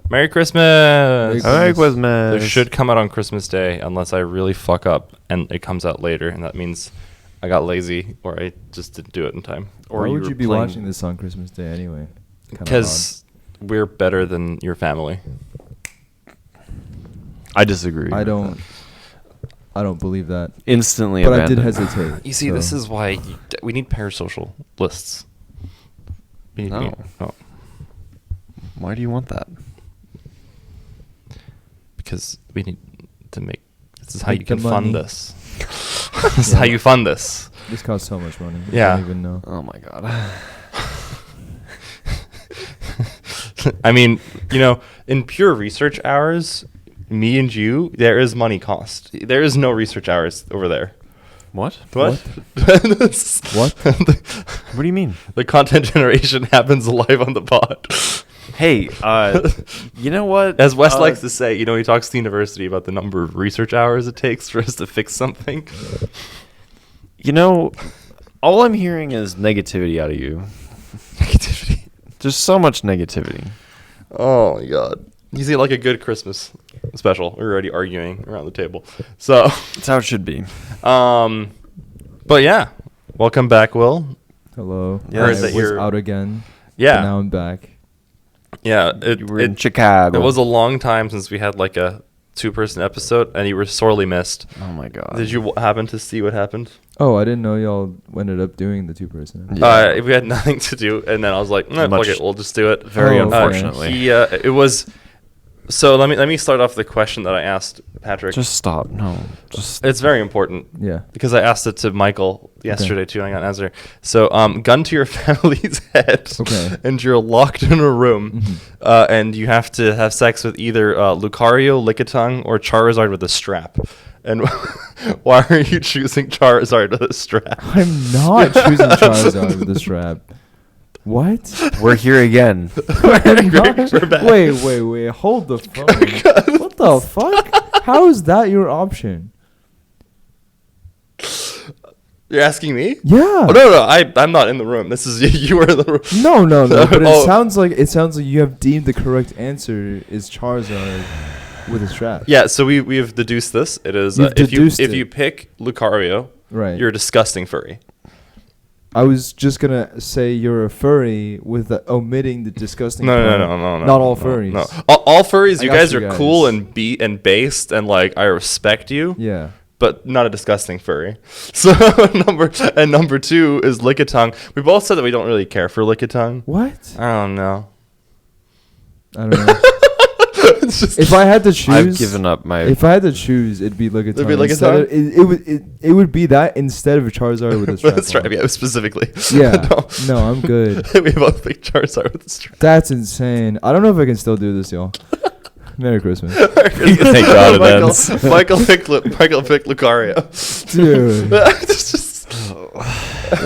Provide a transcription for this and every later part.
Merry Christmas. Merry Christmas. This should come out on Christmas Day unless I really fuck up and it comes out later, and that means I got lazy or I just didn't do it in time. Or Why would you be watching this on Christmas Day anyway? Because we're better than your family. I disagree. I don't believe that. Instantly But I did abandoned. hesitate. You see, this is why we need parasocial lists. No. Why do you want that? Because we need to make. This is how Make you can the money. fund this. This is how you fund this. This costs so much money. Yeah. I don't even know. Oh my god. I mean, in pure research hours, me and you, there is money cost. There is no research hours over there. What? What? What? What do you mean? The content generation happens live on the pod. Hey, you know what? As Wes likes to say, he talks to the university about the number of research hours it takes for us to fix something. All I'm hearing is negativity out of you. Negativity. There's so much negativity. Oh my god. You see, like a good Christmas special. We're already arguing around the table. So That's how it should be. but yeah. Welcome back, Will. Hello. Yeah, I heard that was you're- out again. Yeah. But now I'm back. Yeah. You were in Chicago. It was a long time since we had like a 2-person episode, and you were sorely missed. Oh my god. Did you happen to see what happened? Oh, I didn't know y'all ended up doing the 2-person. Yeah. We had nothing to do, and then I was like, fuck Much- it, we'll just do it. Very Oh, unfortunately. It was. So let me start off the question that I asked Patrick. Just stop. No. Just. It's very important Yeah. because I asked it to Michael yesterday too, and I got an answer. So, gun to your family's head, Okay. and you're locked in a room, Mhm. and you have to have sex with either Lucario, Lickitung, or Charizard with a strap. And why are you choosing Charizard with a strap? I'm not choosing Charizard with a strap. What? We're here again. I'm not- We're back. Wait. Hold the phone. What the fuck? How is that your option? You're asking me? Yeah. Oh no, I'm not in the room. This is you were in the room. No. But it Oh. sounds like you have deemed the correct answer is Charizard with a strap. Yeah, so we have deduced this. It is You've deduced if it. you pick Lucario, Right. you're a disgusting furry. I was just gonna say you're a furry with omitting the disgusting. No. part. Not all furries. No. All furries, I you got guys you are guys. cool and based and like I respect you. Yeah. But not a disgusting furry. So number 2 is Lickitung. We both said that we don't really care for Lickitung. What? I don't know. I don't know. It's just If I had to choose, I've given up my. If I had to choose, it'd be Lickitung. It'd be Instead Lickitung? of- It would be that instead of a Charizard with a strap. That's right. on. Yeah, specifically. Yeah. No, I'm good. We both picked Charizard with a strap. That's insane. I don't know if I can still do this, y'all. Merry Christmas. Thank God it Michael, ends. Michael picked Lucario. Dude. It's just-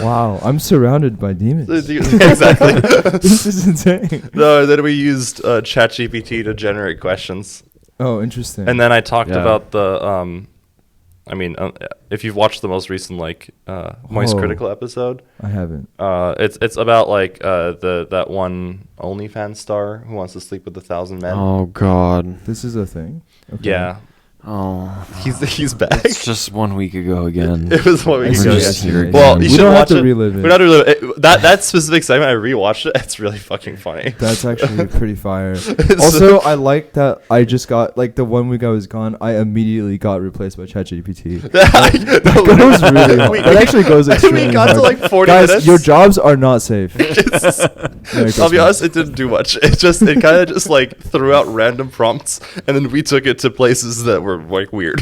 Wow. I'm surrounded by demons. exactly. This is insane. No, then we used ChatGPT to generate questions, Oh, interesting. and then I talked Yeah. about the. If you've watched the most recent Moist Oh. Critical episode, I haven't. it's about that one OnlyFans star who wants to sleep with 1,000 men. Oh god. This is a thing. Okay. Yeah, Oh. he's back. It's just 1 week ago again. It was what we It's could go. just Yeah. here again. Well, you We should don't have watch to it. relive it. We don't have to relive it. That specific segment, I rewatched it. It's really fucking funny. That's actually pretty fire. It's- Also, I like that I just got, like, the 1 week I was gone, I immediately got replaced by ChatGPT. That goes really hard. That actually goes extremely We got to hard. like 40 Guys, minutes. your jobs are not safe. It's- Merry I'll be Christmas. honest, it didn't do much. It kind of just like threw out random prompts, and then we took it to places that were like weird.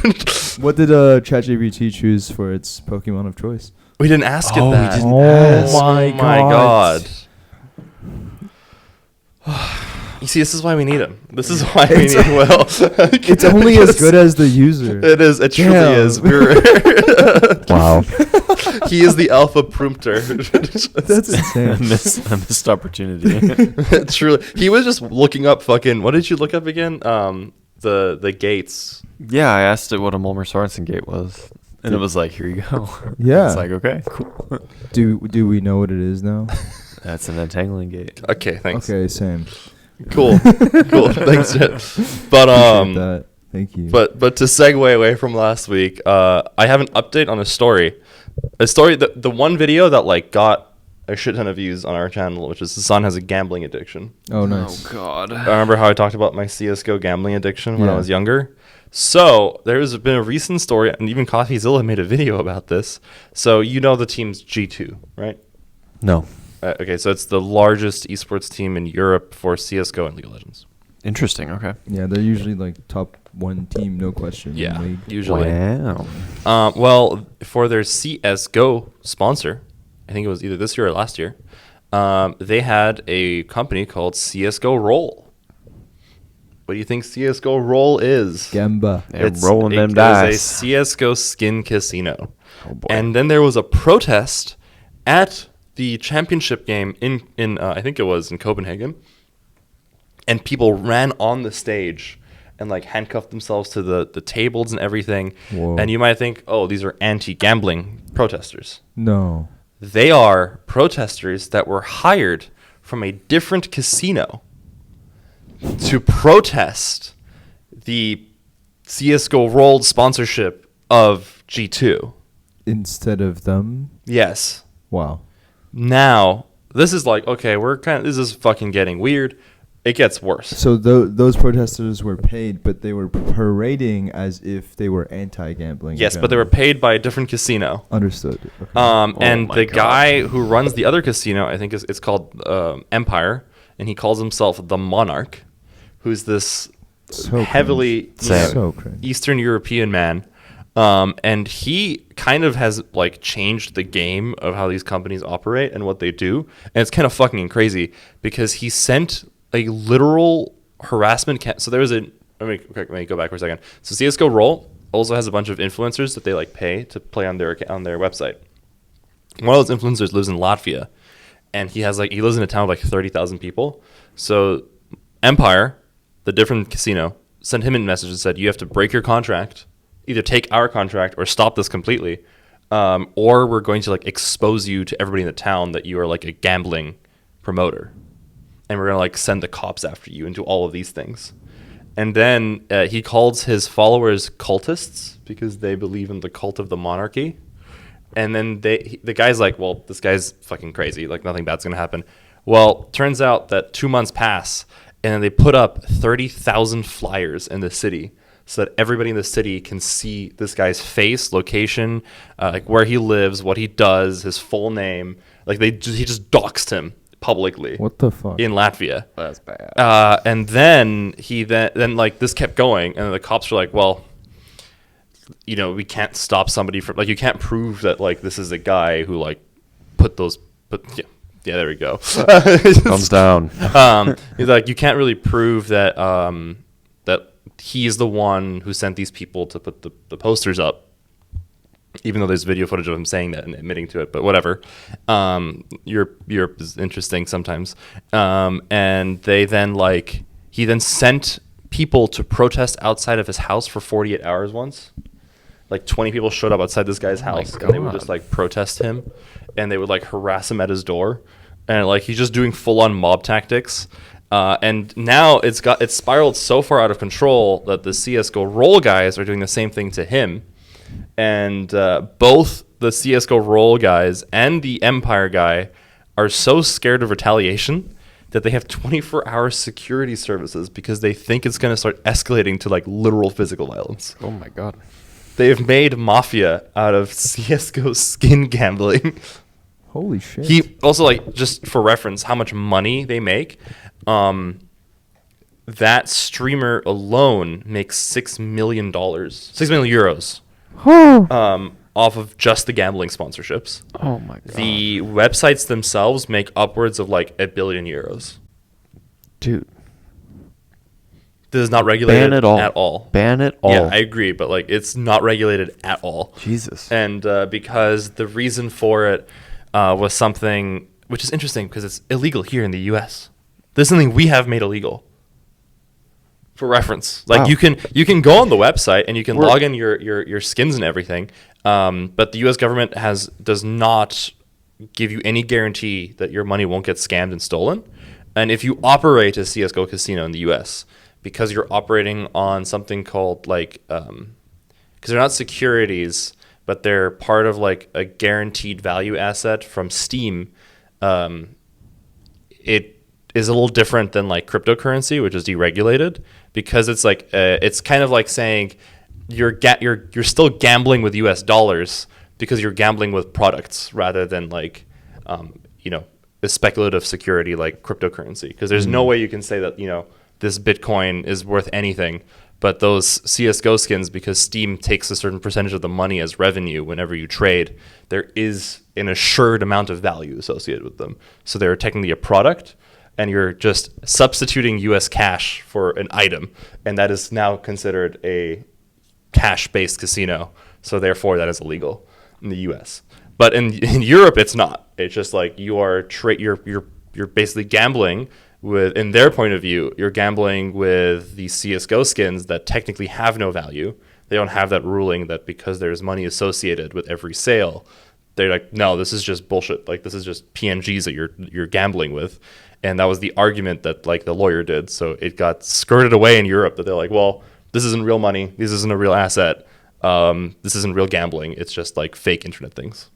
What did ChatGPT choose for its Pokemon of choice? We didn't ask it Oh, we that. didn't ask. Oh my my God. god. You see, this is why we need him. This is why we It's- need Will. It's only as good as the user. It is. It truly Damn. is. Wow. He is the alpha prompter. That's insane. a missed opportunity. Truly, he was just looking up fucking. What did you look up again? The gates. Yeah, I asked it what a Mulmer Sorensen gate was, and it was like, here you go. Yeah. It's like, okay, cool. Do we know what it is now? That's an entangling gate. Okay, thanks. Okay, same. Cool. Thanks, Jeff. But Appreciate that. Thank you. But to segue away from last week, I have an update on a story. The one video that like got a shit ton of views on our channel, which is Hassan has a gambling addiction. Oh, nice. Oh God. I remember how I talked about my CS:GO gambling addiction when I Yeah. was younger. So there's been a recent story, and even CoffeeZilla made a video about this. So you know the team's G2, right? No. Okay, so it's the largest esports team in Europe for CS:GO and League of Legends. Interesting. Okay. Yeah, they're usually like top one team, no question. in the Yeah, league. usually. Wow. Well, for their CS:GO sponsor, I think it was either this year or last year, they had a company called CS:GO Roll. What do you think CS:GO Roll is? Gamba. They're rolling them It dice. is a CS:GO skin casino. Oh boy. And then there was a protest at the championship game in I think it was in Copenhagen, and people ran on the stage and like handcuffed themselves to the tables and everything. Whoa. And you might think, oh, these are anti-gambling protesters. No. They are protesters that were hired from a different casino to protest the CS:GO Rolled sponsorship of G2. Instead of them. Yes. Wow. Now, this is like, okay, this is fucking getting weird. It gets worse. So those protesters were paid, but they were parading as if they were anti-gambling. Yes, but they were paid by a different casino. Understood. Okay. And my the God. guy who runs the other casino, I think it's called Empire, and he calls himself the Monarch, who's this So heavily Same. So cringe. Eastern European man. And he kind of has like changed the game of how these companies operate and what they do. And it's kind of fucking crazy because he sent a literal harassment. So there was let me go back for a second. So CS:GO Roll also has a bunch of influencers that they like pay to play on their website. One of those influencers lives in Latvia, and he lives in a town of like 30,000 people. So Empire, the different casino, sent him a message and said, you have to break your contract, either take our contract or stop this completely, or we're going to like expose you to everybody in the town that you are like a gambling promoter, and we're gonna like send the cops after you and do all of these things. And then he calls his followers cultists because they believe in the cult of the monarchy. And then the guy's like, well, this guy's fucking crazy. Like nothing bad's gonna happen. Well, turns out that 2 months pass, and then they put up 30,000 flyers in the city so that everybody in the city can see this guy's face, location, like where he lives, what he does, his full name. Like he just doxed him publicly What the fuck? in Latvia. That's bad. And then then like this kept going, and the cops were like, well, you know, we can't stop somebody from like, you can't prove that like this is a guy who like yeah, there we go. Thumbs down. He's like, you can't really prove that that he's the one who sent these people to put the posters up, even though there's video footage of him saying that and admitting to it. But whatever. Europe is interesting sometimes. And they then he then sent people to protest outside of his house for 48 hours once. Like 20 people showed up outside this guy's house, and they would just like protest him, and they would like harass him at his door, and like he's just doing full on mob tactics. And now it's spiraled so far out of control that the CS:GO Roll guys are doing the same thing to him, and both the CS:GO Roll guys and the Empire guy are so scared of retaliation that they have 24-hour security services because they think it's going to start escalating to like literal physical violence. Oh my God. They have made mafia out of CS:GO skin gambling. Holy shit. He also, like, just for reference, how much money they make. That streamer alone makes $6 million, 6 million euros, off of just the gambling sponsorships. Oh my God. The websites themselves make upwards of like €1 billion. Dude. This is not regulated Ban it all. at all. Ban it all. Yeah, I agree, but like it's not regulated at all. Jesus. And because the reason for it was something which is interesting because it's illegal here in the U.S. This is something we have made illegal. For reference, like Wow. you can go on the website and you can log in your skins and everything, but the U.S. government does not give you any guarantee that your money won't get scammed and stolen. And if you operate a CS:GO casino in the U.S., because you're operating on something called like, because they're not securities, but they're part of like a guaranteed value asset from Steam, it is a little different than like cryptocurrency, which is deregulated, because it's like it's kind of like saying you're still gambling with U.S. dollars because you're gambling with products rather than like a speculative security like cryptocurrency. Because there's no way you can say that this Bitcoin is worth anything, but those CS:GO skins, because Steam takes a certain percentage of the money as revenue whenever you trade, there is an assured amount of value associated with them. So they're technically a product, and you're just substituting US cash for an item, and that is now considered a cash-based casino. So therefore, that is illegal in the US. But in Europe, it's not. It's just like you're basically gambling with, in their point of view, you're gambling with the CS:GO skins that technically have no value. They don't have that ruling that because there's money associated with every sale, they're like, no, this is just bullshit. Like, this is just PNGs that you're gambling with. And that was the argument that like the lawyer did. So it got skirted away in Europe that they're like, well, this isn't real money. This isn't a real asset. This isn't real gambling. It's just like fake internet things.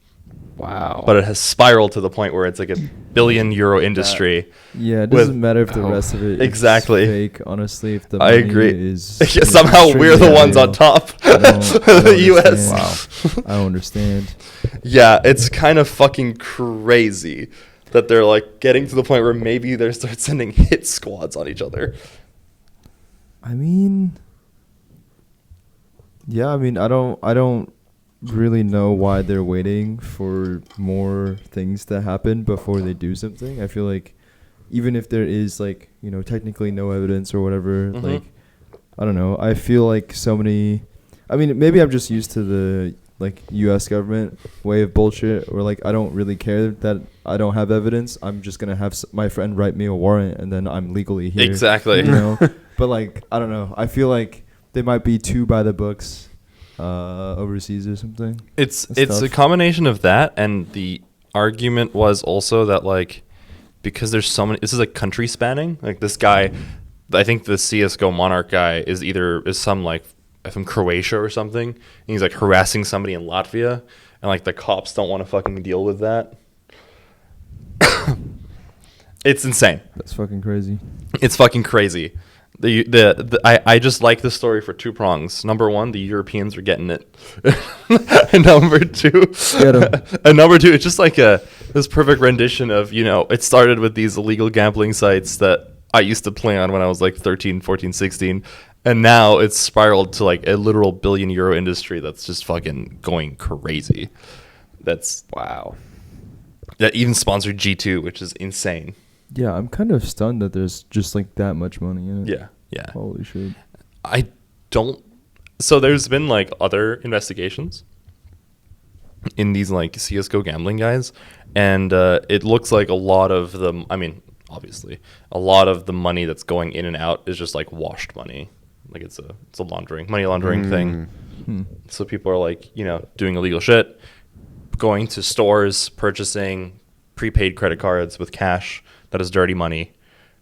Wow. But it has spiraled to the point where it's like €1 billion industry. Yeah, it doesn't matter if the rest of it exactly is fake. Honestly, if the I money agree. is somehow we're the ones on top. The U.S. Wow. I don't understand. Yeah, it's kind of fucking crazy that they're like getting to the point where maybe they start sending hit squads on each other. I mean, yeah. I mean, I don't really know why they're waiting for more things to happen before they do something. I feel like even if there is like, technically no evidence or whatever, like, I don't know. I feel like so many, I mean, maybe I'm just used to the like US government way of bullshit, or like I don't really care that I don't have evidence. I'm just going to have my friend write me a warrant and then I'm legally here. Exactly. But like, I don't know. I feel like they might be too by the books overseas or something. It's a combination of that, and the argument was also that like because there's so many, this is like country spanning. Like this guy, I think the CS:GO Monarch guy is some like from Croatia or something, and he's like harassing somebody in Latvia, and like the cops don't want to fucking deal with that. It's insane. That's fucking crazy. It's fucking crazy. I just like this story for two prongs. Number one, the Europeans are getting it. And number two, it's just like this perfect rendition of, it started with these illegal gambling sites that I used to play on when I was like 13, 14, 16. And now it's spiraled to like a literal €1 billion industry that's just fucking going crazy. That's wow. That even sponsored G2, which is insane. Yeah, I'm kind of stunned that there's just like that much money in it. Yeah. Holy shit. So there's been like other investigations in these like CS:GO gambling guys, and it looks like a lot of them, I mean, obviously, a lot of the money that's going in and out is just like washed money. Like it's a money laundering thing. So people are like, doing illegal shit, going to stores, purchasing prepaid credit cards with cash that is dirty money,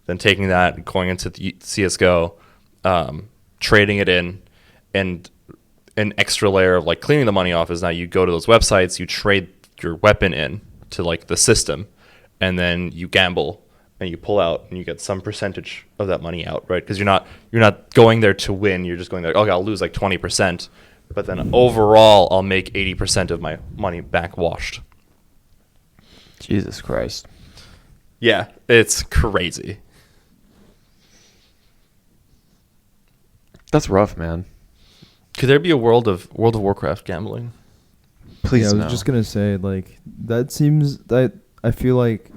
then taking that, going into the CS:GO, trading it in, and an extra layer of like cleaning the money off is now you go to those websites, you trade your weapon in to like the system, and then you gamble and you pull out and you get some percentage of that money out, right? Because you're not going there to win, you're just going there, okay, I'll lose like 20%, but then overall I'll make 80% of my money back washed. Jesus Christ. Yeah, it's crazy. That's rough, man. Could there be a World of Warcraft gambling? Please, I was no. just gonna say, like, that I feel like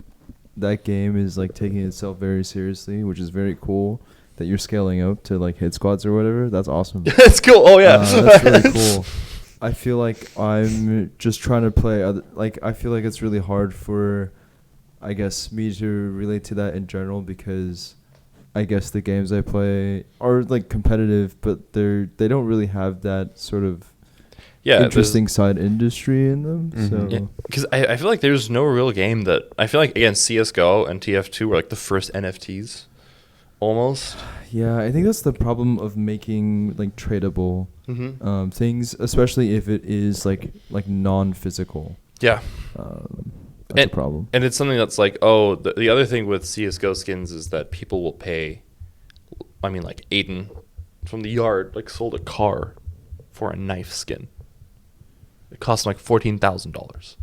that game is like taking itself very seriously, which is very cool. That you're scaling up to like hit squads or whatever. That's awesome. That's cool. Oh yeah, that's really cool. I feel like I'm just trying to play. I feel like it's really hard for, I guess, me to relate to that in general, because I guess the games I play are like competitive, but they don't really have that sort of interesting side industry in them. Mhm. So because I feel like there's no real game that I feel like again CS:GO and TF2 were like the first NFTs almost. yeah, I think that's the problem of making like tradable Mm-hmm. things, especially if it is like non-physical. Yeah. That's a problem. And it's something that's like, oh, the other thing with CS:GO skins is that people will pay. I mean, like Aiden from the yard like sold a car for a knife skin. It cost him like $14,000.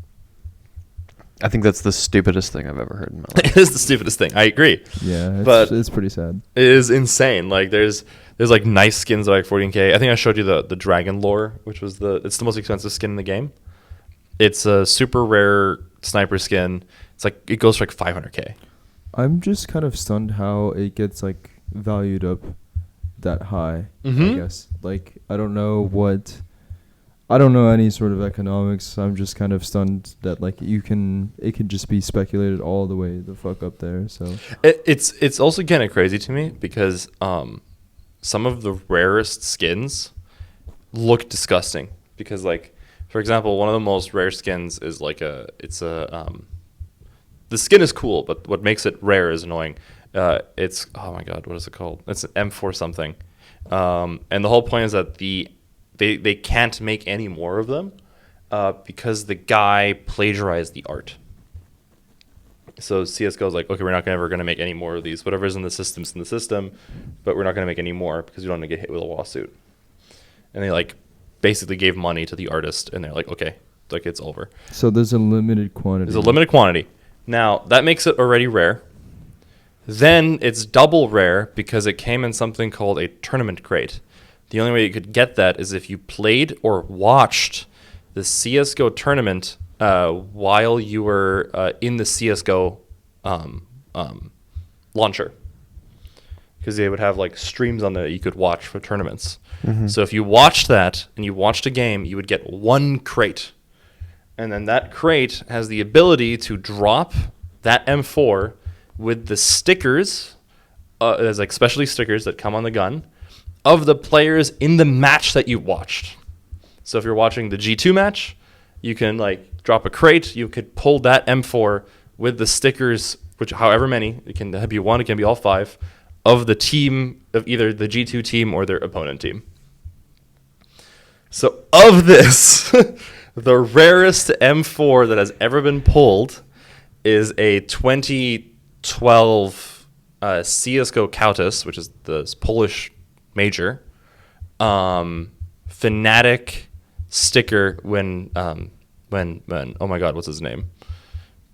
I think that's the stupidest thing I've ever heard in my life. It is the stupidest thing. I agree. Yeah, But- it's pretty sad. It is insane. Like there's like nice skins at like 14K. I think I showed you the dragon lore, which was it's the most expensive skin in the game. It's a super rare sniper skin. It's like it goes for like 500K. I'm just kind of stunned how it gets like valued up that high. Mhm. I guess like I don't know any sort of economics. I'm just kind of stunned that like it can just be speculated all the way the fuck up there. So It's also kind of crazy to me because some of the rarest skins look disgusting because like for example one of the most rare skins is like the skin is cool but what makes it rare is annoying. It's oh my god, what is it called? It's an M4 something, and the whole point is that they can't make any more of them because the guy plagiarized the art. So CS:GO is like, okay, we're not ever going to make any more of these. Whatever's in the system's in the system, but we're not going to make any more because we don't want to get hit with a lawsuit. And they like basically gave money to the artist, and they're like, okay, like it's over. so there's a limited quantity. There's a limited quantity. Now that makes it already rare. Then it's double rare because it came in something called a tournament crate. The only way you could get that is if you played or watched the CS:GO tournament while you were in the CS:GO launcher, because they would have like streams on there that you could watch for tournaments. So if you watched that and you watched a game, you would get one crate, and then that crate has the ability to drop that M4 with the stickers. There's like specialty stickers that come on the gun of the players in the match that you watched. So if you're watching the G2 match, you can like drop a crate. You could pull that M4 with the stickers, which however many, it can be one, it can be all five, of the team, of either the G2 team or their opponent team. So of this, the rarest M4 that has ever been pulled is a 2012 CS:GO Countess, which is the Polish major, Fnatic sticker when oh my god, what's his name?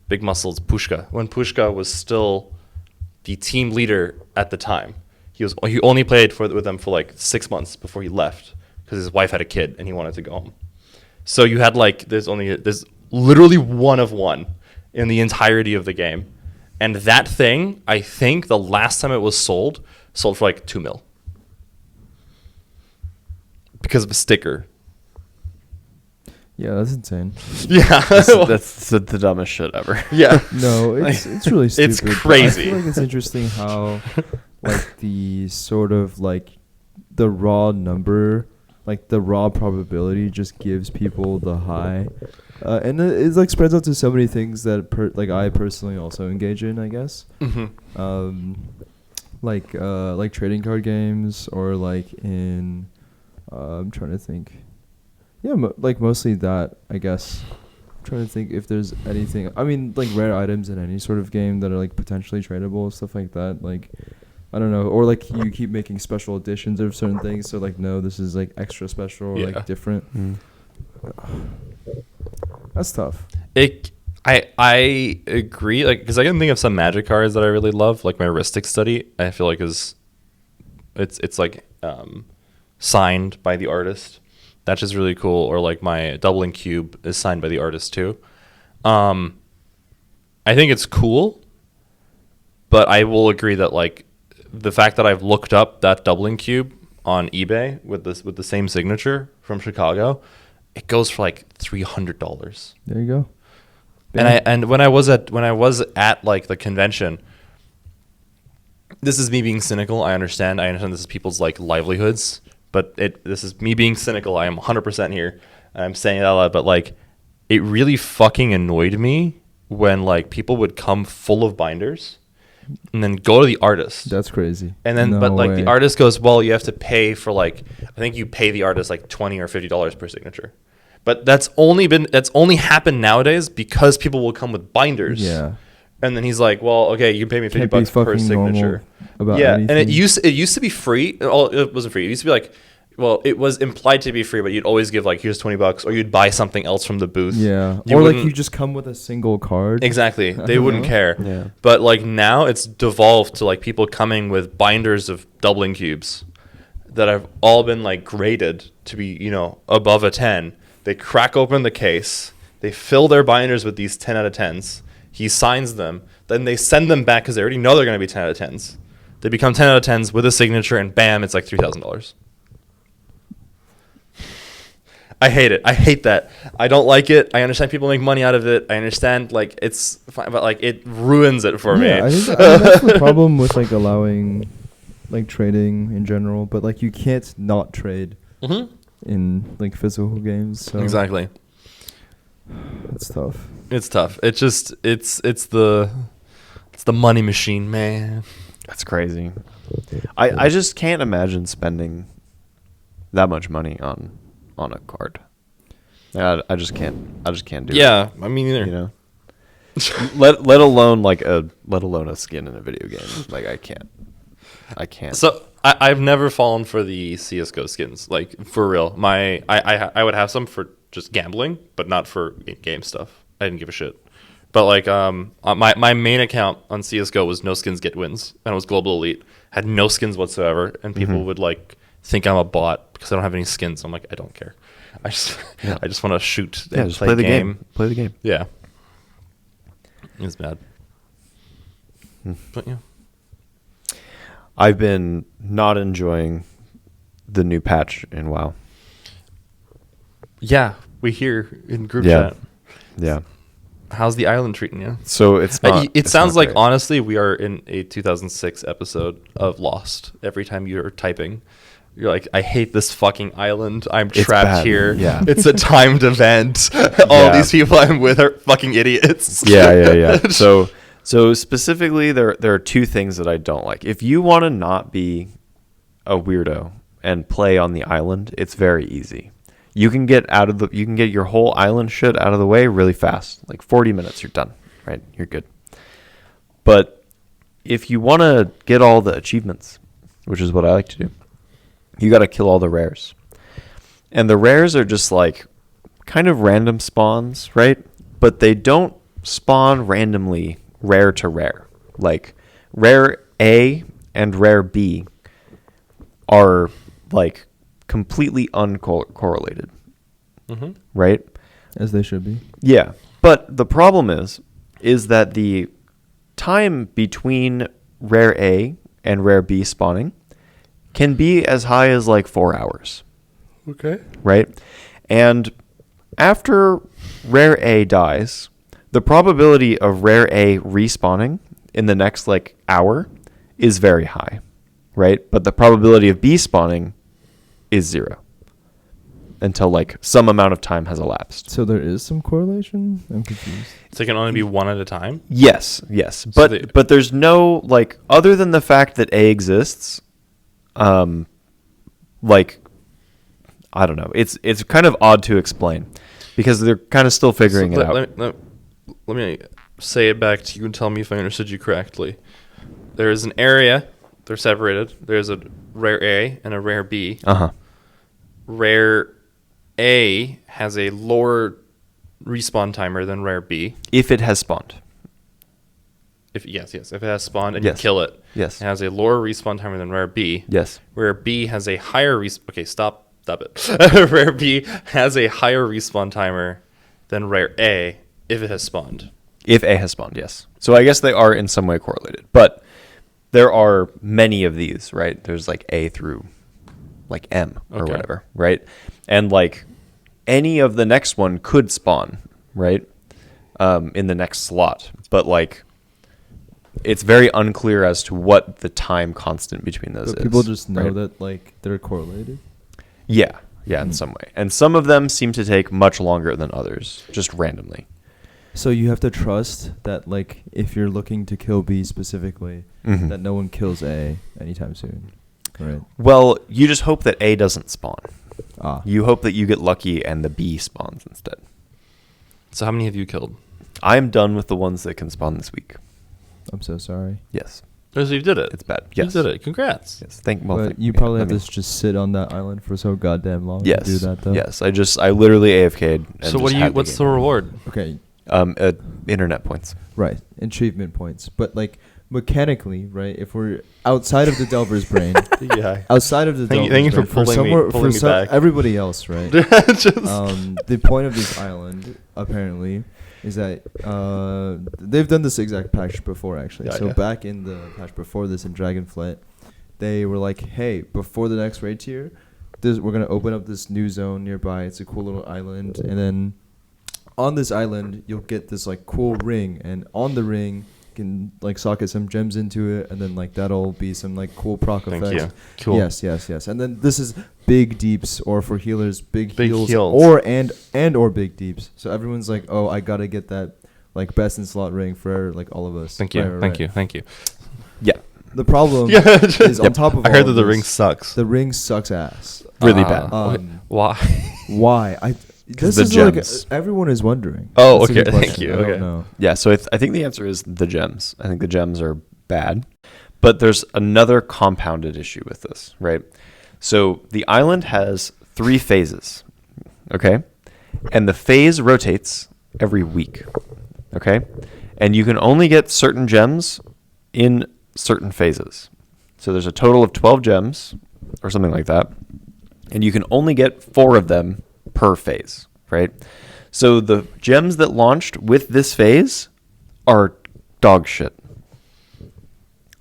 Big muscles Pushka. When Pushka was still the team leader at the time, he only played with them for like 6 months before he left because his wife had a kid and he wanted to go home. So you had like there's literally one of one in the entirety of the game, and that thing I think the last time it was sold for like $2 million. Because of a sticker. Yeah, that's insane. Yeah. That's the dumbest shit ever. Yeah. No, it's really stupid. It's but crazy. I feel like it's interesting how like the sort of like the raw number, like the raw probability just gives people the high. And it's like spreads out to so many things that I personally also engage in, I guess. Mm-hmm. Like trading card games or like in I'm trying to think. Yeah, like mostly that, I guess. I'm trying to think if there's anything. I mean, like rare items in any sort of game that are like potentially tradable, stuff like that. Like, I don't know. Or like you keep making special editions of certain things. So like, no, this is like extra special or like different. That's tough. I agree. Like, because I can think of some Magic cards that I really love. Like my Ristic Study, I feel like it's like signed by the artist. That's just really cool. Or like my Doubling Cube is signed by the artist too. I think it's cool, but I will agree that like the fact that I've looked up that Doubling Cube on eBay with the same signature from Chicago, it goes for like $300. There you go. And when I was at like the convention, this is me being cynical. I understand this is people's like livelihoods. But this is me being cynical. I am 100% here. and I'm saying it out loud, but like it really fucking annoyed me when like people would come full of binders and then go to the artist. That's crazy. And then, No but like way. the artist goes, well, you have to pay for like, I think you pay the artist like $20 or $50 per signature. But that's only happened nowadays because people will come with binders. Yeah. And then he's like, well, okay, you can pay me $50 Can't be per fucking signature. normal about Yeah. anything. And it used to be free. Oh, it wasn't free. It used to be like, well, it was implied to be free, but you'd always give like, here's $20, or you'd buy something else from the booth. Yeah. You Or like wouldn't- you just come with a single card. Exactly. They wouldn't care. Yeah. But like now it's devolved to like people coming with binders of doubling cubes that have all been like graded to be, you know, above a 10. They crack open the case. They fill their binders with these 10 out of 10s. He signs them. Then they send them back because they already know they're going to be 10 out of 10s. They become 10 out of 10s with a signature, and bam, it's like $3,000. I hate it. I hate that. I don't like it. I understand people make money out of it. I understand like it's fine, but like it ruins it for me. Yeah, I think that's the problem with like allowing like trading in general, but like you can't not trade in like physical games. So Exactly. it's tough. It's tough. It's just it's the money machine, man. That's crazy. I just can't imagine spending that much money on a card. I just can't do it. Yeah, I mean either. You know. let alone a skin in a video game. Like I can't. So I've never fallen for the CS:GO skins. Like for real, I would have some for just gambling, but not for game stuff. I didn't give a shit. But like my main account on CS:GO was no skins get wins, and it was Global Elite. Had no skins whatsoever, and people would like think I'm a bot because I don't have any skins. I'm like, I don't care. I just want to shoot and just play the game. Play the game. Yeah, it's bad. But yeah. I've been not enjoying the new patch in WoW. Yeah, we hear in group Yeah. chat. Yeah. How's the island treating you? So it's not. It it's sounds not like great. honestly we are in a 2006 episode of Lost. Every time you're typing, you're like, I hate this fucking island. I'm It's trapped bad. here. Yeah. It's a timed event. All these people I'm with are fucking idiots. Yeah. So specifically, there are two things that I don't like. If you want to not be a weirdo and play on the island, it's very easy. You can get your whole island shit out of the way really fast. Like 40 minutes, you're done. Right? You're good. But if you want to get all the achievements, which is what I like to do, you got to kill all the rares. And the rares are just like kind of random spawns, right? But they don't spawn randomly rare to rare. Like rare A and rare B are like completely uncorrelated, right? As they should be. Yeah. But the problem is that the time between rare A and rare B spawning can be as high as like 4 hours. Okay. Right? And after rare A dies, the probability of rare A respawning in the next like hour is very high, right? But the probability of B spawning is 0 until like some amount of time has elapsed. So there is some correlation? I'm confused. So it can only be one at a time. Yes. But there's no like other than the fact that A exists, like I don't know. It's kind of odd to explain because they're kind of still figuring it out. Let me say it back to you and tell me if I understood you correctly. There is an area. They're separated. There's a rare A and a rare B. Uh-huh. Rare A has a lower respawn timer than rare B. If it has spawned. If it has spawned and Yes. you kill it. Yes. It has a lower respawn timer than rare B. Yes. Rare B has a higher Okay, stop it. Rare B has a higher respawn timer than rare A if it has spawned. If A has spawned, yes. So I guess they are in some way correlated. But there are many of these, right? There's like A through like M or Okay. whatever, right? And like any of the next one could spawn, right? In the next slot. But like it's very unclear as to what the time constant between those But is. people just know right? that like they're correlated. Yeah. Yeah, in some way. And some of them seem to take much longer than others, just randomly. So you have to trust that, like, if you're looking to kill B specifically, Mhm. that no one kills A anytime soon, right? Well, you just hope that A doesn't spawn. Ah, You hope that you get lucky and the B spawns instead. So how many have you killed? I am done with the ones that can spawn this week. I'm so sorry. Yes. Oh, so you did it. It's bad. You Yes. did it. Congrats. Yes. But you probably have to just sit on that island for so goddamn long Yes. to do that, though. Yes. I literally AFK'd. And So what just do you? had What's the game. reward? Okay, Internet points. right. Achievement points. But, like, mechanically, right, if we're outside of the Delver's brain, Yeah. outside of the Thank you- Delver's thank you brain, for pulling me- somewhere, pulling me back. everybody else, right? Just- The point of this island, apparently, is that they've done this exact patch before, actually. Yeah, So yeah. back in the patch before this in Dragonflight, they were like, hey, before the next raid tier, we're going to open up this new zone nearby. It's a cool little island. And then on this island, you'll get this, like, cool ring. And on the ring, you can, like, socket some gems into it. And then, like, that'll be some, like, cool proc Thank effects. you. Cool. Yes. And then this is big deeps, or for healers, big heals, heals. or big deeps. So everyone's like, oh, I gotta get that, like, best in slot ring for, like, all of us. Thank you. Right. Thank you. Yeah. The problem Yeah. is on top of I all heard of that the this, ring sucks. The ring sucks ass. Really bad. Why? Why? This the is like gems. everyone is wondering. Oh, That's a okay, good thank question. you, I don't okay. know. Yeah, so I think the answer is the gems. I think the gems are bad. But there's another compounded issue with this, right? So the island has 3 phases, okay? And the phase rotates every week, okay? And you can only get certain gems in certain phases. So there's a total of 12 gems or something like that. And you can only get 4 of them per phase, right? So the gems that launched with this phase are dog shit.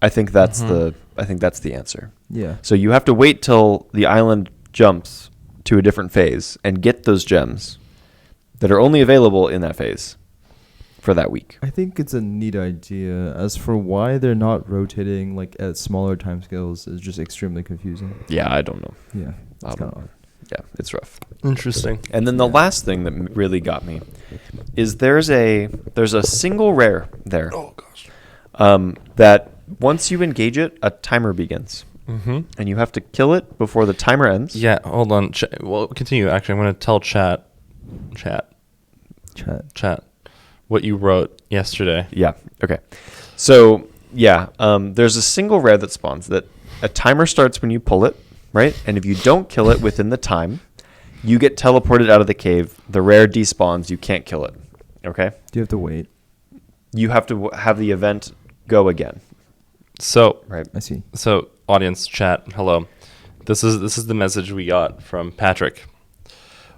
I think that's the answer. Yeah. So you have to wait till the island jumps to a different phase and get those gems that are only available in that phase for that week. I think it's a neat idea. As for why they're not rotating, like, at smaller timescales is just extremely confusing. Yeah, I don't know. Yeah. I It's don't kinda know. Yeah, it's rough. Interesting. And then the last thing that really got me is there's a single rare there. Oh gosh. That once you engage it, a timer begins. Mm-hmm. And you have to kill it before the timer ends. Yeah. Hold on. Well, continue. Actually, I'm going to tell chat, what you wrote yesterday. Yeah. Okay. So yeah, there's a single rare that spawns that a timer starts when you pull it, right? And if you don't kill it within the time, you get teleported out of the cave. The rare despawns. You can't kill it. Okay. Do you have to wait? You have to have the event go again. So Right. I see. So, audience, chat, hello. This is the message we got from Patrick.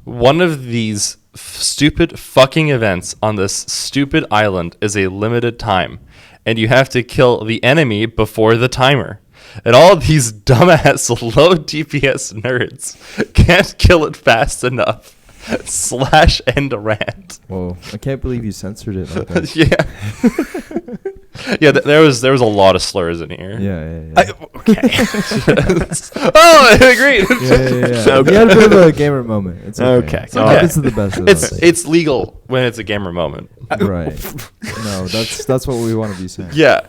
One of these stupid fucking events on this stupid island is a limited time, and you have to kill the enemy before the timer. And all of these dumbass low DPS nerds can't kill it fast enough. / end rant. Whoa! I can't believe you censored it like that. Yeah. There was a lot of slurs in here. Yeah. Okay. Oh, I agreed. Yeah. Okay. We had a bit of a gamer moment. It's okay. Okay. It's what Okay. happens to the best of us. It's legal when it's a gamer moment. Right. No, that's what we want to be saying. Yeah.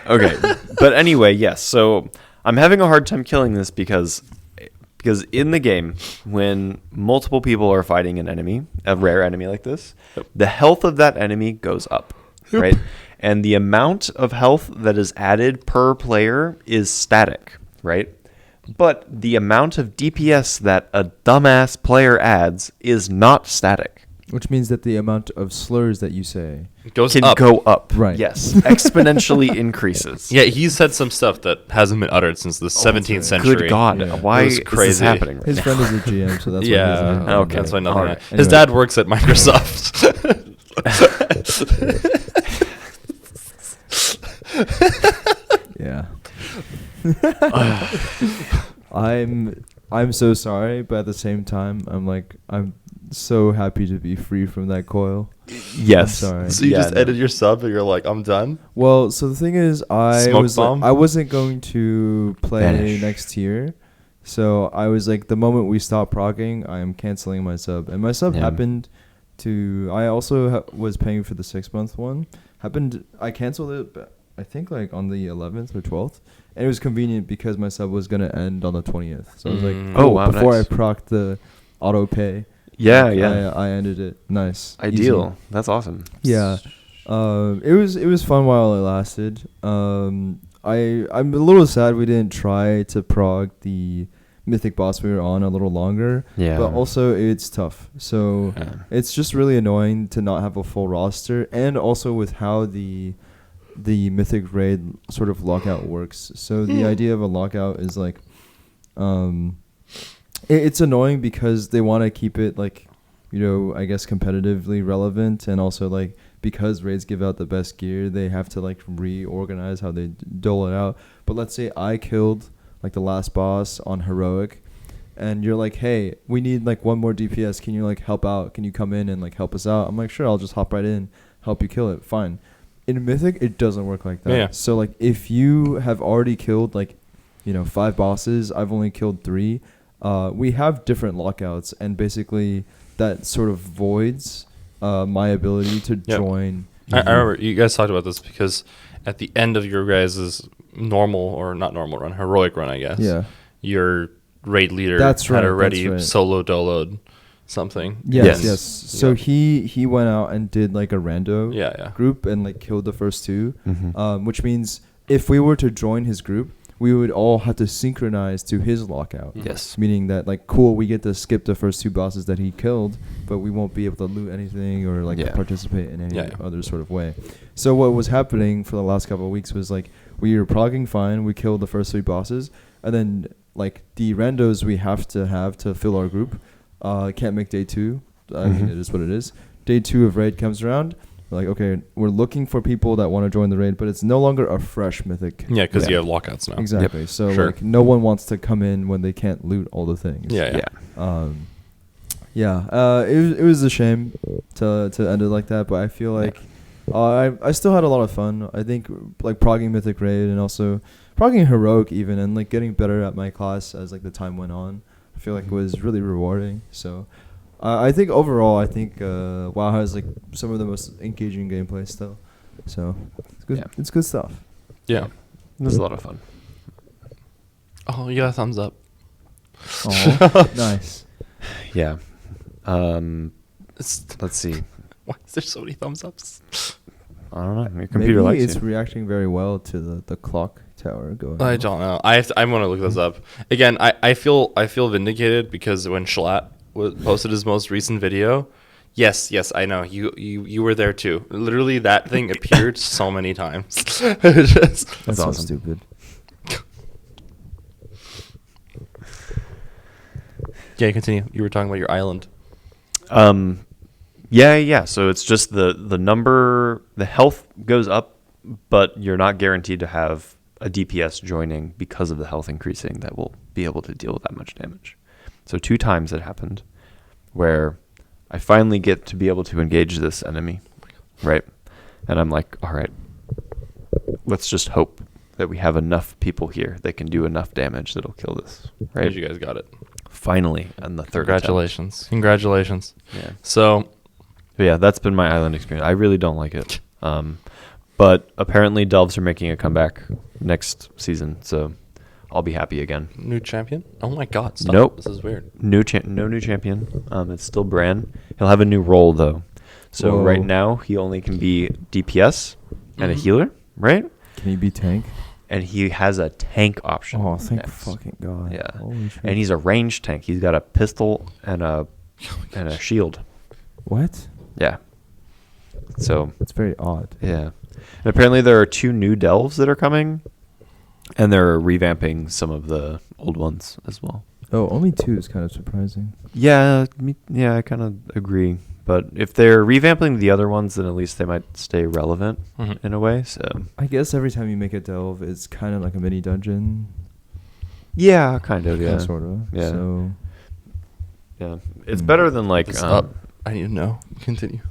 Okay. But anyway, yes. So I'm having a hard time killing this because in the game, when multiple people are fighting an enemy, a rare enemy like this, the health of that enemy goes up, right? And the amount of health that is added per player is static, right? But the amount of DPS that a dumbass player adds is not static. Which means that the amount of slurs that you say. Goes Can up. go up. Right. Yes. Exponentially increases. Yeah, he said some stuff that hasn't been uttered since the 17th century. Good God. Yeah. Why It was is this crazy. happening right His now? friend is a GM, so that's why Yeah. he doesn't know. Okay. That's why nothing. Alright. His Anyway. dad works at Microsoft. Yeah. I'm so sorry, but at the same time, I'm so happy to be free from that coil. Yes. I'm sorry. So you Yeah, just no. ended your sub and you're like, I'm done? Well, so the thing is, I Smoke was bomb? I wasn't going to play Vanish. next tier So I was like, the moment we stop progging, I am canceling my sub. And my sub happened to. I also was paying for the 6-month one. I canceled it, but I think like on the 11th or 12th. And it was convenient because my sub was gonna end on the 20th. So I was like, oh wow, before nice. I procced the auto pay. Yeah, like, yeah. I ended it. Nice. Ideal. Easy. That's awesome. Yeah. It was fun while it lasted. I'm a little sad we didn't try to prog the mythic boss we were on a little longer. Yeah. But also it's tough. So it's just really annoying to not have a full roster, and also with how the mythic raid sort of lockout works. So the idea of a lockout is like it's annoying because they want to keep it like, you know, I guess competitively relevant, and also like because raids give out the best gear, they have to like reorganize how they dole it out. But let's say I killed like the last boss on heroic, and you're like, hey, we need like one more DPS, can you like help out, can you come in and like help us out? I'm like, sure, I'll just hop right in, help you kill it, fine. In mythic it doesn't work like that. Yeah. So like if you have already killed like, you know, 5 bosses, I've only killed 3, we have different lockouts, and basically that sort of voids my ability to join. I remember you guys talked about this because at the end of your guys' normal, or not normal run, heroic run, I guess. Yeah. Your raid leader That's had right, already that's right. solo doloed something. Yes. So he went out and did like a rando group and like killed the first 2, which means if we were to join his group, we would all have to synchronize to his lockout. Yes. Meaning that like, cool, we get to skip the first 2 bosses that he killed, but we won't be able to loot anything or like participate in any other sort of way. So what was happening for the last couple of weeks was like, we were progging fine, we killed the first 3 bosses, and then like the randos we have to fill our group can't make day 2. I mean, it is what it is. Day 2 of raid comes around, we're like, okay, we're looking for people that want to join the raid, but it's no longer a fresh mythic. Yeah, because you have lockouts now. Exactly. Yep. So like no one wants to come in when they can't loot all the things. Yeah. It was a shame to end it like that, but I feel like I still had a lot of fun. I think like progging mythic raid and also progging heroic even, and like getting better at my class as like the time went on, I feel like was really rewarding. So I think overall, WoW has like some of the most engaging gameplay still. So it's good. It's good stuff. Yeah. It was a lot of fun. Oh, you got a thumbs up. Oh, nice. Yeah. Let's see. Why is there so many thumbs ups? I don't know. Your computer Maybe likes it's you. reacting very well to the clock tower going. I don't know. I want to look this up again. I feel vindicated because when Schlatt posted his most recent video, yes, I know you were there too. Literally, that thing appeared so many times. That's so awesome. stupid. Yeah, continue. You were talking about your island. Yeah. So it's just the number, the health goes up, but you're not guaranteed to have a DPS joining because of the health increasing that will be able to deal with that much damage. So 2 times it happened where I finally get to be able to engage this enemy, right? And I'm like, all right, let's just hope that we have enough people here that can do enough damage that'll kill this, right? You guys got it. Finally, on the 3rd Congratulations. Congratulations. Yeah. So, yeah, that's been my island experience. I really don't like it. But apparently Delves are making a comeback next season, so I'll be happy again. new champion? Oh my god, stop. Nope. This is weird. No new champion. It's still Bran. He'll have a new role, though. So Whoa. right now, he only can be DPS and a healer, right? Can he be tank? And he has a tank option. Oh, thank next. fucking god. Yeah. Holy shit. And he's a ranged tank. He's got a pistol and a shield. What? Yeah. So, That's very odd. yeah. And apparently there are 2 new delves that are coming, and they're revamping some of the old ones as well. Oh, only 2 is kind of surprising. Yeah, I kind of agree. But if they're revamping the other ones, then at least they might stay relevant in a way. So I guess every time you make a delve, it's kind of like a mini dungeon. yeah, kind of, yeah, Sort of. Yeah. So yeah. It's better than like It's up. I need to know. Continue.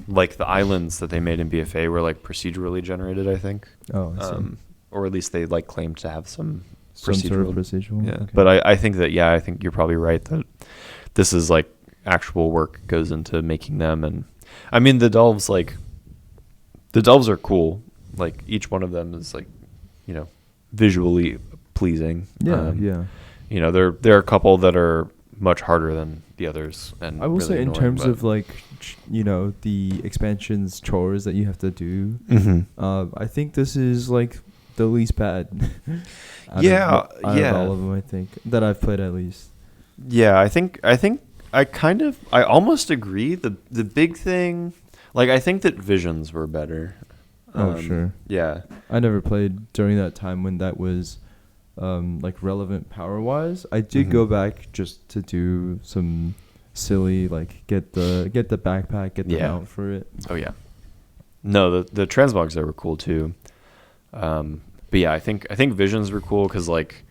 like the islands that they made in BFA were like procedurally generated, I think. I see. Or at least they like claimed to have some Some sort of procedural. procedural. Yeah, Okay. but I think that I think you're probably right that this is like actual work goes into making them, and I mean the delves are cool. Like each one of them is like, visually pleasing. Yeah, yeah. There are a couple that are much harder than the others, and I will really say in annoying, terms but- of like, the expansions chores that you have to do. I think this is like the least bad. out Yeah, of all of them, I think that I've played at least. Yeah, I think I almost agree. The big thing, like I think that visions were better. Oh, sure. Yeah. I never played during that time when that was like relevant power wise. I did go back just to do some silly like get the backpack, get the mount for it. Oh yeah. No, the transmogs there were cool too. But yeah, I think visions were cool because like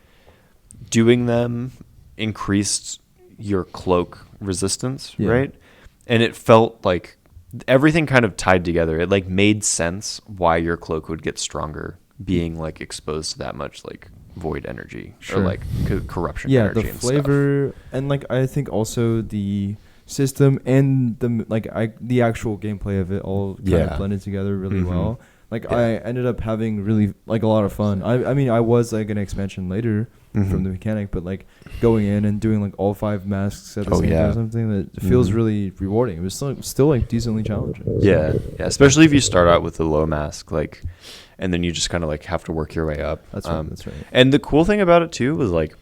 doing them increased your cloak resistance, right? And it felt like everything kind of tied together. It like made sense why your cloak would get stronger being like exposed to that much like void energy or like corruption energy. The and flavor and like I think also the system and the actual gameplay of it all kind of blended together really well. Like I ended up having really like a lot of fun. I mean I was like an expansion later from the mechanic, but like going in and doing like all 5 masks at the same time, something that feels really rewarding. It was still like decently challenging. Yeah, especially if you start out with the low mask, like, and then you just kind of like have to work your way up. That's right. That's right. And the cool thing about it too was like,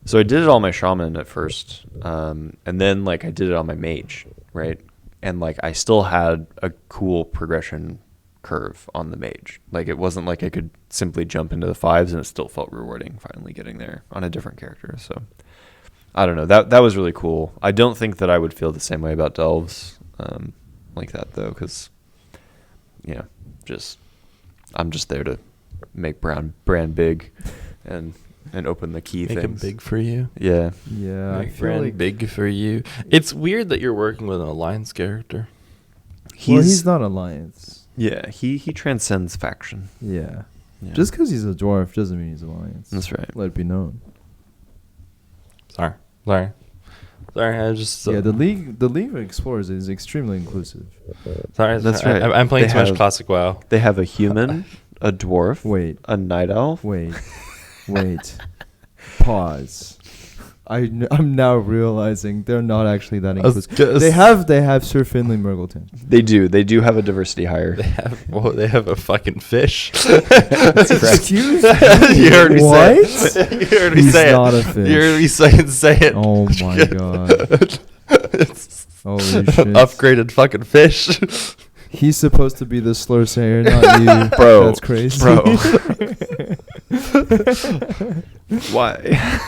so I did it on my shaman at first, and then like I did it on my mage, right? And like I still had a cool progression curve on the mage. Like it wasn't like I could simply jump into the 5s and it still felt rewarding finally getting there on a different character. So I don't know, that was really cool. I don't think that I would feel the same way about delves like that though, because I'm just there to make brand big and open the key Make things. it big for you. Yeah Yeah, I Make feel brand like big for you. It's weird that you're working with an alliance character. he's not Alliance. Yeah, he transcends faction. Yeah. Yeah. Just because he's a dwarf doesn't mean he's Alliance. That's right. Let it be known. Sorry. I just The League of Explorers is extremely inclusive. sorry. That's I- right. I'm playing They too much have- classic WoW. They have a human, a dwarf, Wait. a night elf. Wait. Pause. I'm now realizing they're not actually that inclusive. They have Sir Finley Murgleton. They do have a diversity hire. They have a fucking fish. Excuse me. You heard me say What? it. You heard me He's say not it. a fish. You heard me say it. Oh my god. It's Holy shit. upgraded fucking fish. He's supposed to be the slur sayer, not you. Bro. That's crazy. Why?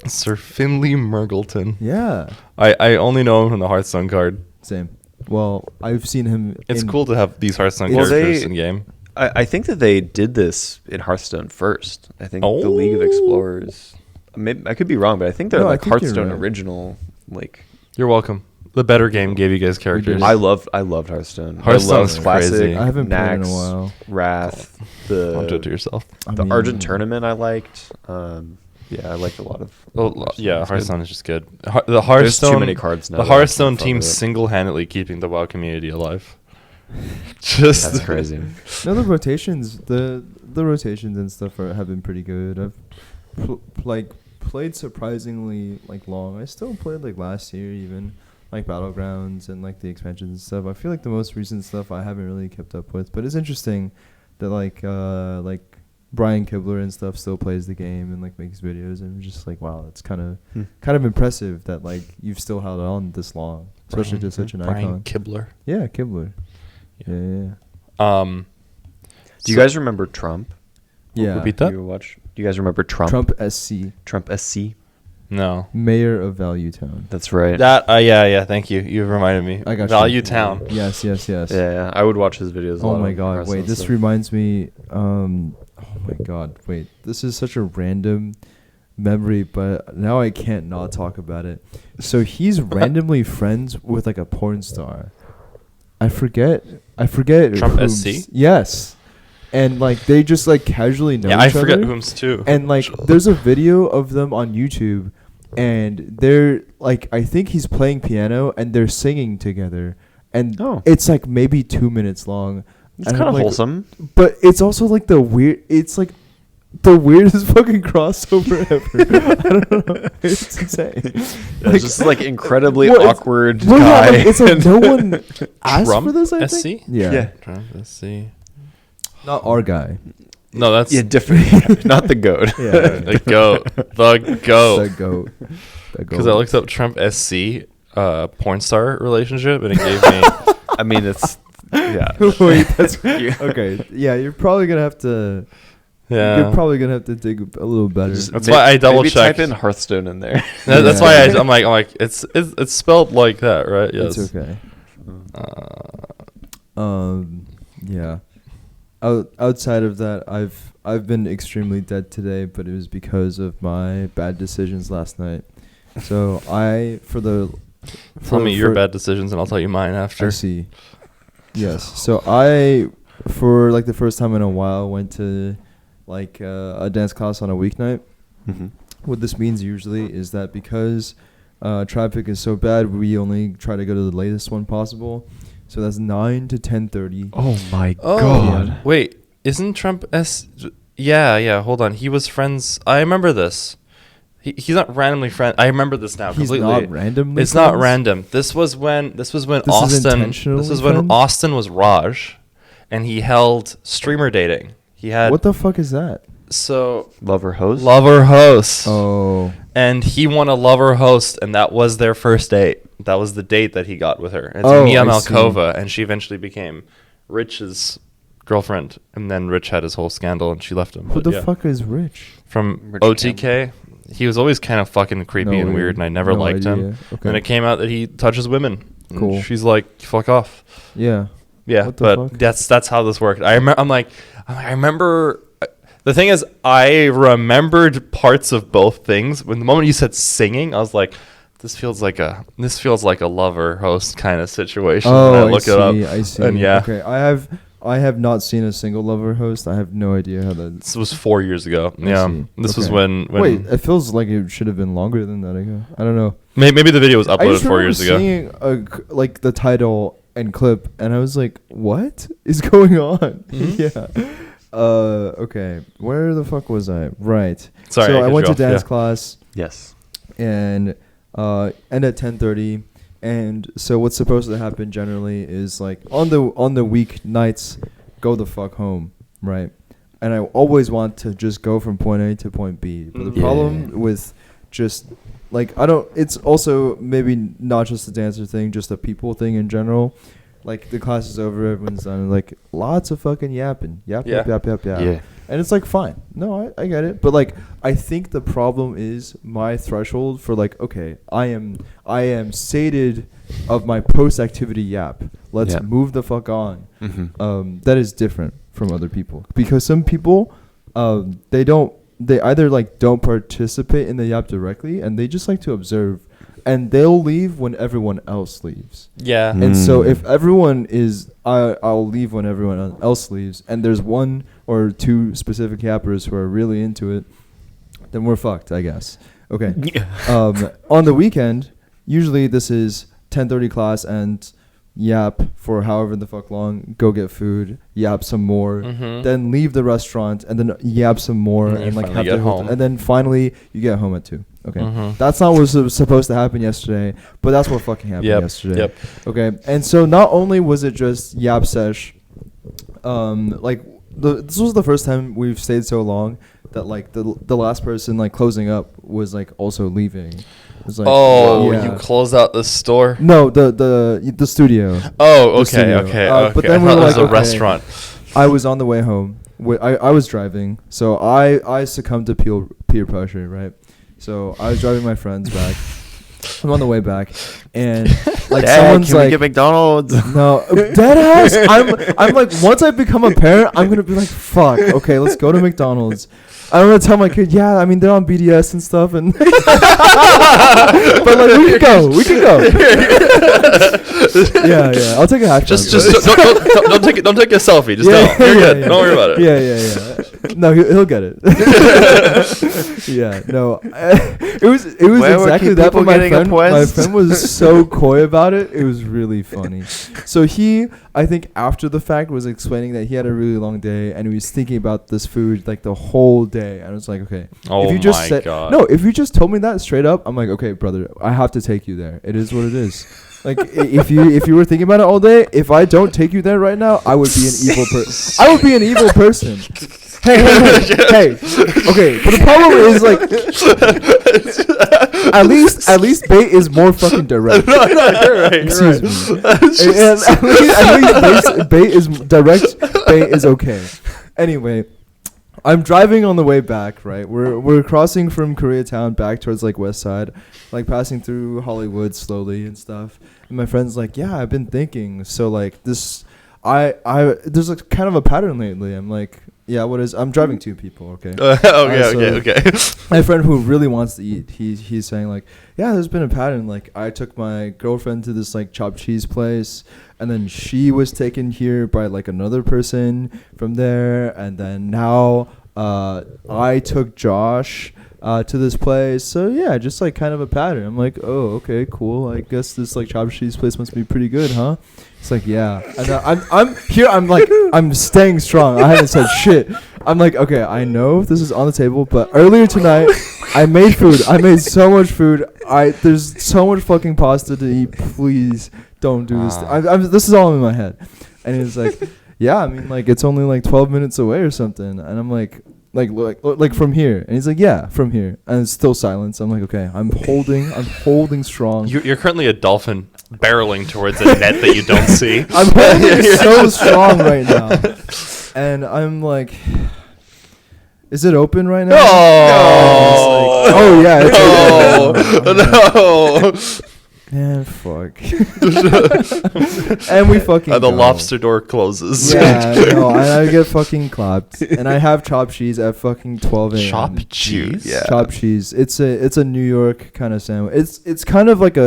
Sir Finley Murgleton. Yeah. I only know him from the Hearthstone card. Same. Well, I've seen him. It's cool to have these Hearthstone Well, characters they- in game. I think that they did this in Hearthstone first. I think the League of Explorers. I could be wrong, but I think they're No, I like think you're Hearthstone right. original. Like You're welcome. The better game gave you guys characters. I loved Hearthstone. Hearthstone's I loved classic. crazy. I haven't played in a Nax, while. Wrath, Don't do it to the yourself. Argent tournament I liked. Yeah, I liked a lot of. Yeah, It's Hearthstone good. is just good. The Hearthstone. too many cards now The that I can't Hearthstone fuck team with it. single-handedly keeping the WoW community alive. Just That's crazy. No, the rotations, the rotations and stuff have been pretty good. I've played surprisingly like long. I still played like last year even, like Battlegrounds and like the expansions and stuff. I feel like the most recent stuff I haven't really kept up with, but it's interesting that like Brian Kibler and stuff still plays the game and like makes videos, and I'm just like, wow, it's kind of impressive that like you've still held on this long, especially to such an Brian icon. Kibler. Yeah, Kibler. Yeah. Do you guys remember Trump? Yeah. Repeat that? Do you guys remember Trump? Trump SC, Trump SC. No. mayor of Value Town. That's right. That yeah. Thank you. You reminded me. I got Value you. Town. Yes. Yeah, I would watch his videos. a Oh lot my on god! Hearthstone Wait, this stuff. reminds me. Oh my god! Wait, this is such a random memory, but now I can't not talk about it. So he's randomly friends with like a porn star. I forget. Trump whom- SC? Yes. and like they just like casually know Yeah, I each forget other. whom's too. And like there's a video of them on YouTube, and they're like, I think he's playing piano and they're singing together, and it's like maybe 2 minutes long. It's kind of like, wholesome. but it's also like it's like the weirdest fucking crossover ever. I don't know. It's insane. It's just like incredibly well, awkward well, guy. yeah, like, it's like no one asked Trump for this, I SC? think. Yeah. Trump SC. Not our guy. No, that's different. Not the goat. Yeah. the goat. The goat. The goat. Because I looked up Trump SC porn star relationship, and it gave me. I mean, it's yeah. Wait, that's okay. Yeah, you're probably gonna have to. Yeah. You're probably gonna have to dig a little better. That's why I double maybe checked. Type in Hearthstone in there. That's why I'm like it's spelled like that, right? Yes. It's okay. Yeah. Outside of that, I've been extremely dead today, but it was because of my bad decisions last night. So Tell me your bad decisions, and I'll tell you mine after. I see. Yes. So I, for like the first time in a while, went to like a dance class on a weeknight. Mm-hmm. What this means usually is that because traffic is so bad, we only try to go to the latest one possible. So that's 9 to 10:30. Oh my Oh, god! wait, isn't Trump Yeah. Hold on, he was friends. I remember this. He's not randomly friend. I remember this now He's completely. not randomly. It's not friends? random. This was when This is Austin. intentionally This was when friends? Austin was Raj, and he held streamer dating. He had What the fuck is that? so Lover host. lover host. Oh. And he won a lover host, and that was their first date. That was the date that he got with her. It's Oh, Mia I see. Malkova, and she eventually became Rich's girlfriend. And then Rich had his whole scandal, and she left him. Who But the yeah. fuck is Rich? From Rich OTK. He was always kind of fucking creepy and weird, and I never liked him. Okay. And it came out that he touches women. And Cool. she's like, fuck off. Yeah. Yeah, What the but fuck? that's how this worked. I remember. The thing is, I remembered parts of both things. When the moment you said singing, I was like, this feels like a lover host kind of situation. Oh, and I I look see. it up. I see. And yeah, Okay. I have not seen a single lover host. I have no idea how that. this was 4 years ago. I Yeah, see. this was Okay. when Wait, it feels like it should have been longer than that ago. I don't know. maybe the video was I uploaded just 4 remember years ago. seeing like the title and clip, and I was like, "What is going on?" Mhm. Yeah. Okay. Where the fuck was I? Right. Sorry, So I I cut went you to off, dance yeah. class, Yes. and end at 10:30. And so what's supposed to happen generally is like on the week nights, go the fuck home, right? And I always want to just go from point A to point B. But the Yeah. problem with just like it's also maybe not just a dancer thing, just a people thing in general. Like the class is over, everyone's done, like lots of fucking yapping, yap. Yeah. And it's like fine. No, I get it. But like I think the problem is my threshold for like, okay, I am sated of my post activity yap. Let's Yeah. move the fuck on. Mm-hmm. That is different from other people. Because some people they either like don't participate in the yap directly, and they just like to observe, and they'll leave when everyone else leaves. Yeah. And so Mm. if everyone is, I'll leave when everyone else leaves, and there's one or two specific yappers who are really into it, then we're fucked, I guess. Okay. On the weekend, usually this is 10:30 class and yap for however the fuck long, go get food, yap some more, Mhm. then leave the restaurant, and then yap some more, And then you and like finally have get to home. and then finally you get home at 2. Okay. Mhm. That's not what was supposed to happen yesterday, but that's what fucking happened yesterday. Yep. Okay. And so not only was it just yap sesh, like this was the first time we've stayed so long that like the last person like closing up was like also leaving. It was like, Oh, yeah. you close out the store. No, the studio. Oh, The okay, studio. okay, But okay. then I we thought were it was like, a okay. restaurant. I was on the way home. I was driving, so I succumbed to peer pressure, right? So I was driving my friends back. I'm on the way back, and like Dad, someone's can we like, get McDonald's? no, dead ass. I'm like, once I become a parent, I'm gonna be like, fuck. Okay, let's go to McDonald's. I don't want to tell my kid, yeah, I mean, they're on BDS and stuff, and but like we can go. Yeah. I'll take a hash. Just don't take a selfie. Just don't. You're good. Don't worry about it. Yeah. No, he'll get it. Yeah. No, it was exactly that. But my friend was so coy about it. It was really funny. So I think after the fact was explaining that he had a really long day and he was thinking about this food like the whole day. And I was like, okay, oh if you just my God. No, if you just told me that straight up, I'm like, okay, brother, I have to take you there. It is what it is. Like if you were thinking about it all day, if I don't take you there right now, I would be an evil person. I would be an evil person. Hey. Okay, but the problem is like, at least bait is more fucking direct. No, you're right. Excuse me. And at least bait is direct. Bait is okay. Anyway, I'm driving on the way back. Right, we're crossing from Koreatown back towards like West Side, like passing through Hollywood slowly and stuff. And my friend's like, yeah, I've been thinking. So like this, there's like kind of a pattern lately. I'm like. Yeah, I'm driving two people, okay? Okay. My friend who really wants to eat, he's saying like, yeah, there's been a pattern. Like, I took my girlfriend to this like chopped cheese place, and then she was taken here by like another person from there, and then now I took Josh to this place. So yeah, just like kind of a pattern. I'm like, oh, okay, cool. I guess this like chopped cheese place must be pretty good, huh? It's like, yeah. And I'm here. I'm like, I'm staying strong. I haven't said shit. I'm like, okay, I know this is on the table, but earlier tonight, I made food. I made so much food. There's so much fucking pasta to eat. Please don't do this. This is all in my head. And he's like, yeah, I mean, like, it's only like 12 minutes away or something. And I'm like from here. And he's like, yeah, from here. And it's still silence. I'm like, okay, I'm holding strong. You're currently a dolphin barreling towards a net that you don't see. I'm holding so strong right now. And I'm like, is it open right now? No. Like, oh yeah. It's open. No. Man, fuck. And we fucking the go. lobster door closes. Yeah, no, and I get fucking clapped. And I have chopped cheese at fucking 12 a.m. Chopped cheese? Yeah. Chopped cheese. It's a New York kind of sandwich. It's kind of like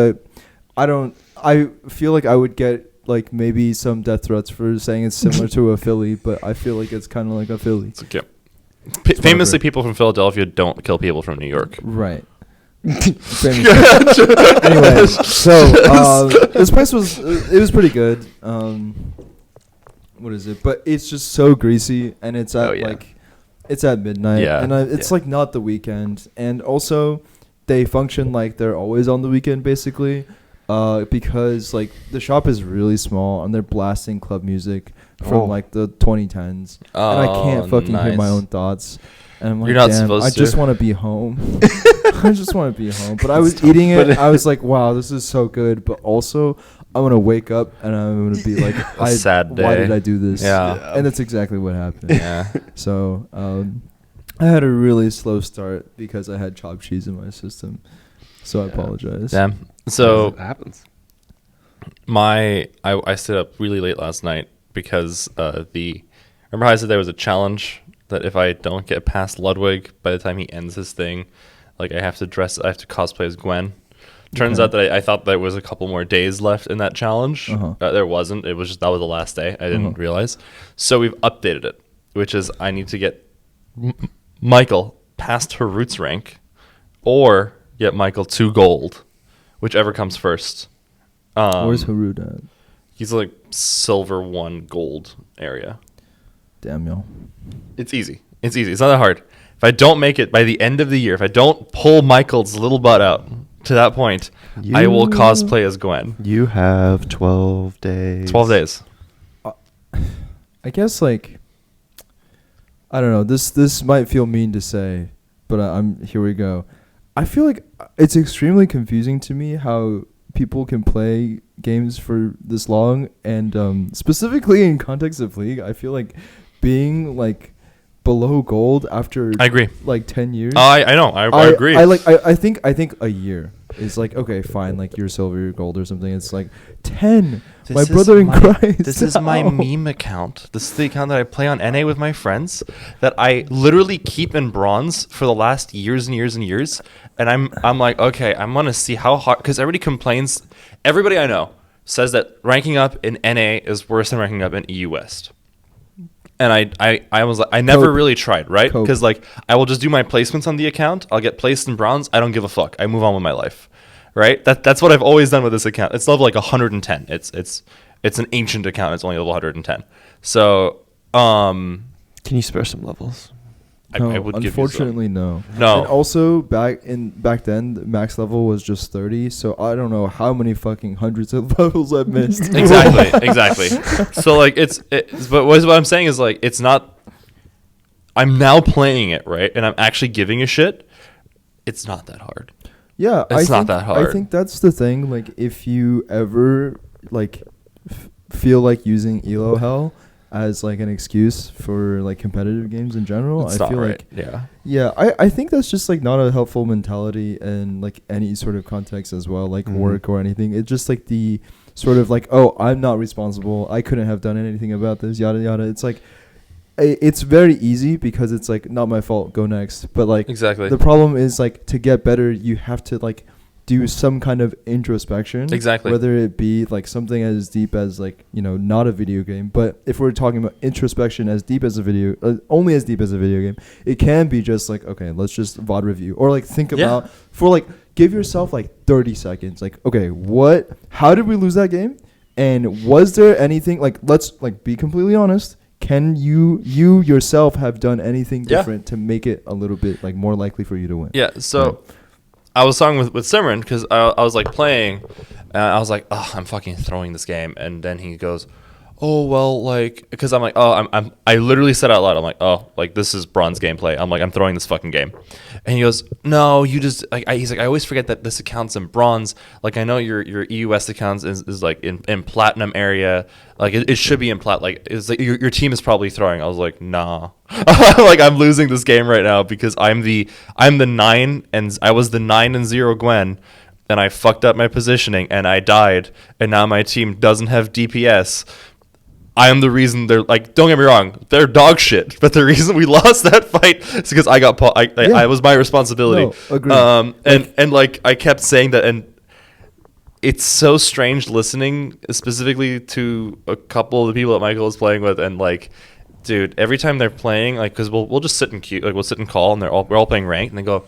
I feel like I would get like maybe some death threats for saying it's similar to a Philly, but I feel like it's kind of like a Philly. It's okay. Famously, people from Philadelphia don't kill people from New York. Right. Anyway, so this place was pretty good. What is it? But it's just so greasy, and it's at it's at midnight, and it's like not the weekend, and also they function like they're always on the weekend basically, because like the shop is really small and they're blasting club music from like the 2010s, and I can't fucking hear my own thoughts. And I'm like, you're not damn, supposed I to. just want to be home. I just want to be home. But I was eating it. I was like, wow, this is so good. But also, I'm going to wake up and I'm going to be like, sad day. Why did I do this? Yeah. And that's exactly what happened. Yeah. So I had a really slow start because I had chopped cheese in my system. So I apologize. Damn. So it happens. I stayed up really late last night because remember how I said there was a challenge that if I don't get past Ludwig by the time he ends his thing, like I have to cosplay as Gwen. Turns out that I thought there was a couple more days left in that challenge. There wasn't. It was just that was the last day. I didn't realize. So we've updated it, which is I need to get Michael past her roots rank, or get Michael 2 gold, whichever comes first. Where's Harut at? He's like silver 1 gold area. Damn, yo. It's easy. It's not that hard. If I don't make it by the end of the year, if I don't pull Michael's little butt out to that point, I will cosplay as Gwen. You have 12 days. 12 days. I guess like I don't know. This might feel mean to say, but here we go. I feel like it's extremely confusing to me how people can play games for this long, and specifically in context of League, I feel like being like below gold after I agree. like 10 years. I know. I agree. I think a year. is like, okay, fine, like you're silver, you're gold or something. It's like 10. This My is brother in Christ. This is my How? meme account. This is the account that I play on NA with my friends that I literally keep in bronze for the last years and years and years. And I'm like, okay, I'm gonna see how hard, because everybody complains. Everybody I know says that ranking up in NA is worse than ranking up in EU West. And I was like, I never Cope. really tried, right? Cope. Because like I will just do my placements on the account. I'll get placed in bronze. I don't give a fuck. I move on with my life, right? That's what I've always done with this account. It's level like 110. It's an ancient account. It's only level 110. So Can you spare some levels? No, I would give you unfortunately, no. No. And also, back then, the max level was just 30. So I don't know how many fucking hundreds of levels I've missed. exactly. So like but what I'm saying is like it's not. I'm now playing it, right, and I'm actually giving a shit. It's not that hard. Yeah, It's not that hard. I think that's the thing. Like, if you ever like feel like using Elo Hell as like an excuse for like competitive games in general, It's I not feel right. like I think that's just like not a helpful mentality in like any sort of context as well, like work or anything. It's just like the sort of like, oh, I'm not responsible, I couldn't have done anything about this, yada yada. It's like it's very easy because it's like not my fault, go next. But like Exactly. the problem is like to get better you have to like do some kind of introspection. Exactly. Whether it be like something as deep as like, you know, not a video game, but if we're talking about introspection as deep as a video, only as deep as a video game, it can be just like, okay, let's just VOD review, or like think about for like give yourself like 30 seconds, like, okay, how did we lose that game, and was there anything, like, let's like be completely honest, can you yourself have done anything different to make it a little bit like more likely for you to win? Yeah. So I was talking with Simran because I was like playing, and I was like, oh, I'm fucking throwing this game, and then he goes, oh well, like, because I'm like, oh, I literally said out loud, I'm like, oh, like this is bronze gameplay. I'm like, I'm throwing this fucking game, and he goes, no, you just like, he's like, I always forget that this account's in bronze. Like I know your EUS account is like in platinum area. Like it should be in plat. Like it's like your team is probably throwing. I was like, nah, like I'm losing this game right now because I'm the 9 and I was the 9-0 Gwen, and I fucked up my positioning and I died, and now my team doesn't have DPS. I am the reason they're like. Don't get me wrong, they're dog shit. But the reason we lost that fight is because I got. I was my responsibility. No, agreed. And like I kept saying that, and it's so strange listening specifically to a couple of the people that Michael is playing with, and like, dude, every time they're playing, like, because we'll just sit in queue, like we'll sit in call, and we're all playing ranked, and they go,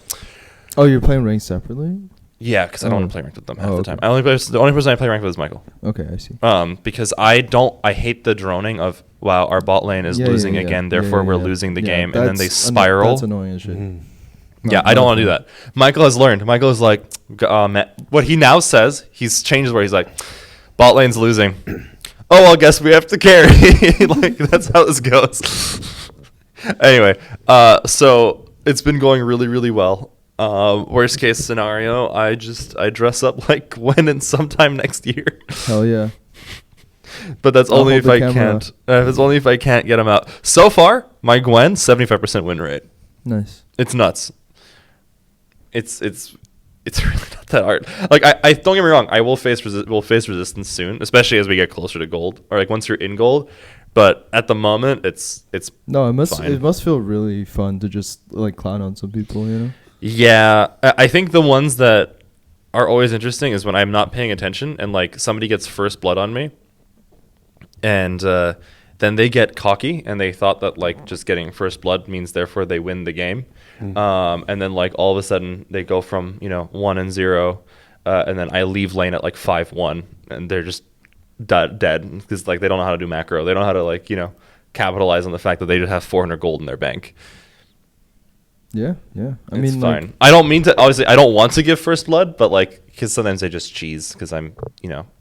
Oh, you're playing ranked separately? yeah, because I don't Oh. want to play ranked with them half the okay. time. The only person I play ranked with is Michael. Okay, I see. Because I hate the droning of, wow, our bot lane is losing again, therefore we're losing the game, and then they spiral. That's annoying as shit. Yeah, I don't want to do that. Michael has learned. Michael is like, what he now says, he's changed where he's like, bot lane's losing. Oh, well, guess we have to carry. Like, that's how this goes. Anyway, so it's been going really, really well. Worst case scenario, I dress up like Gwen in sometime next year. Hell yeah. But that's I'll only hold if the I camera. can't. It's only if I can't get him out. So far, my Gwen 75% win rate. Nice. It's nuts. It's really not that hard. Like I don't get me wrong. I will face resistance soon, especially as we get closer to gold, or like once you're in gold. But at the moment, it's No, it must fine. it must feel really fun to just like clown on some people, you know? Yeah. I think the ones that are always interesting is when I'm not paying attention and like somebody gets first blood on me, and then they get cocky and they thought that like just getting first blood means therefore they win the game. And then like all of a sudden they go from 1-0, and then I leave lane at like 5-1, and they're just dead because like they don't know how to do macro. They don't know how to like capitalize on the fact that they just have 400 gold in their bank. Yeah. I It's mean, fine. like, I don't mean to. Obviously, I don't want to give first blood, but like because sometimes they just cheese because I'm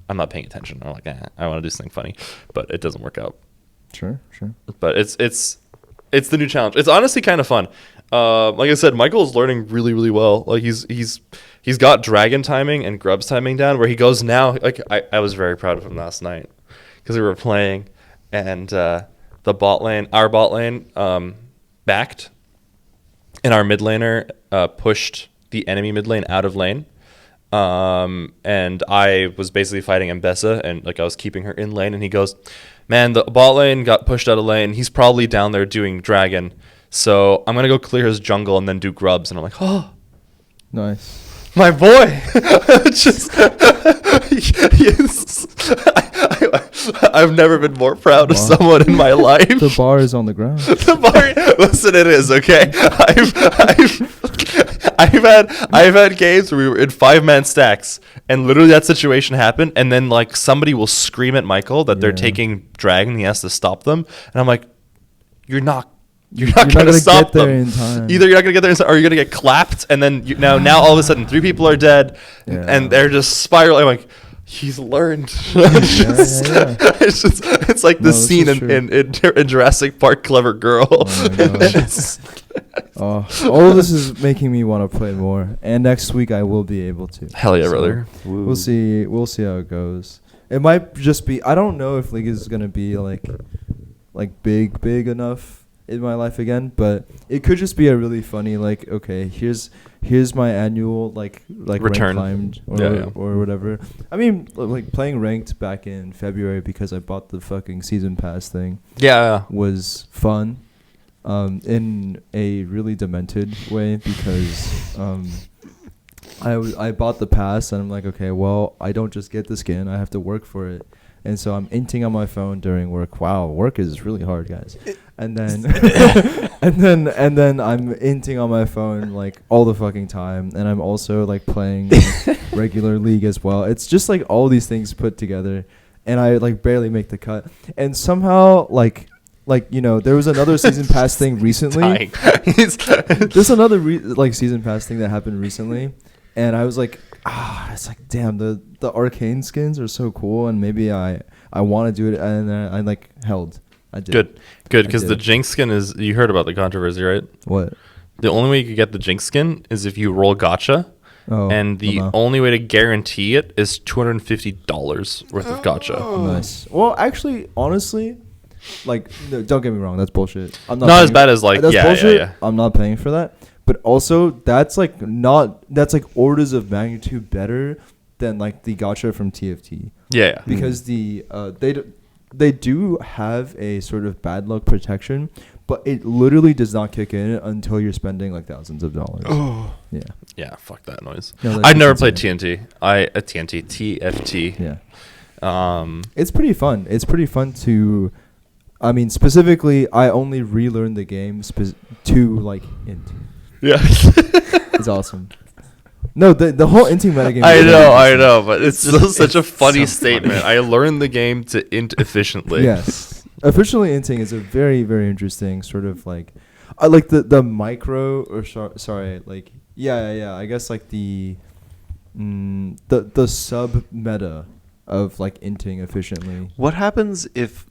not paying attention, or like I want to do something funny, but it doesn't work out. sure. But it's the new challenge. It's honestly kind of fun. Like I said, Michael is learning really, really well. Like he's got dragon timing and grubs timing down where he goes now. Like I was very proud of him last night because we were playing, and our bot lane backed, and our mid laner pushed the enemy mid lane out of lane, And I was basically fighting Mbessa, and like I was keeping her in lane, and he goes, man, the bot lane got pushed out of lane. He's probably down there doing dragon. So I'm going to go clear his jungle and then do grubs. And I'm like, oh, Nice. my boy. Just, yes. I've never been more proud of Wow. someone in my life. The bar is on the ground. The bar, listen, it is, okay? I've had games where we were in 5-man stacks, and literally that situation happened, and then like somebody will scream at Michael that they're Yeah. taking dragon, he has to stop them, and I'm like, you're not You're gonna not gonna stop get there them. in time. Either you're not gonna get there in time, or you're gonna get clapped, and then now all of a sudden 3 people are dead, Yeah. and they're just spiraling. I'm like, he's learned. Yeah. It's like No, the this scene is in Jurassic Park, Clever Girl. Oh my God. It's- Oh, all of this is making me want to play more. And next week I will be able to. Hell yeah, So, brother. We'll see. We'll see how it goes. It might just be. I don't know if League is gonna be like big enough in my life again. But it could just be a really funny like. Okay, here's my annual like Return. rank climbed Yeah. or whatever. I mean, like playing ranked back in February because I bought the fucking season pass thing Yeah. was fun. In a really demented way because I bought the pass and I'm like, okay, well, I don't just get the skin, I have to work for it. And so I'm inting on my phone during work. Wow, work is really hard, guys. And then and then I'm inting on my phone like all the fucking time, and I'm also like playing like, regular League as well. It's just like all these things put together, and I like barely make the cut. And somehow like there was another season pass thing recently. Dying. There's another season pass thing that happened recently, and I was like, it's like damn, the arcane skins are so cool, and maybe I want to do it, and I like held. I did. Good, I because the did. Jinx skin is. You heard about the controversy, right? What? The only way you could get the Jinx skin is if you roll gacha, Oh, and the no. only way to guarantee it is $250 worth of gacha. Nice. Well, actually, honestly, like, no, don't get me wrong, that's bullshit. I'm Not as paying- bad as, like, that's yeah, bullshit. yeah. I'm not paying for that. But also, that's like orders of magnitude better than like the gacha from TFT Yeah. because they do have a sort of bad luck protection, but it literally does not kick in until you're spending like thousands of dollars. Yeah. Yeah, fuck that noise. No, that's I've never just played insane. TFT. Yeah. It's pretty fun. It's pretty fun to, I mean, specifically, I only relearned the game to like int. Yeah. It's awesome. No, the whole inting metagame. I is very know, interesting. but it's still such a funny so statement. funny. I learned the game to int efficiently. Yes, efficiently inting is a very very interesting sort of like, I like the micro or sorry like yeah I guess like the sub meta of like inting efficiently. What happens if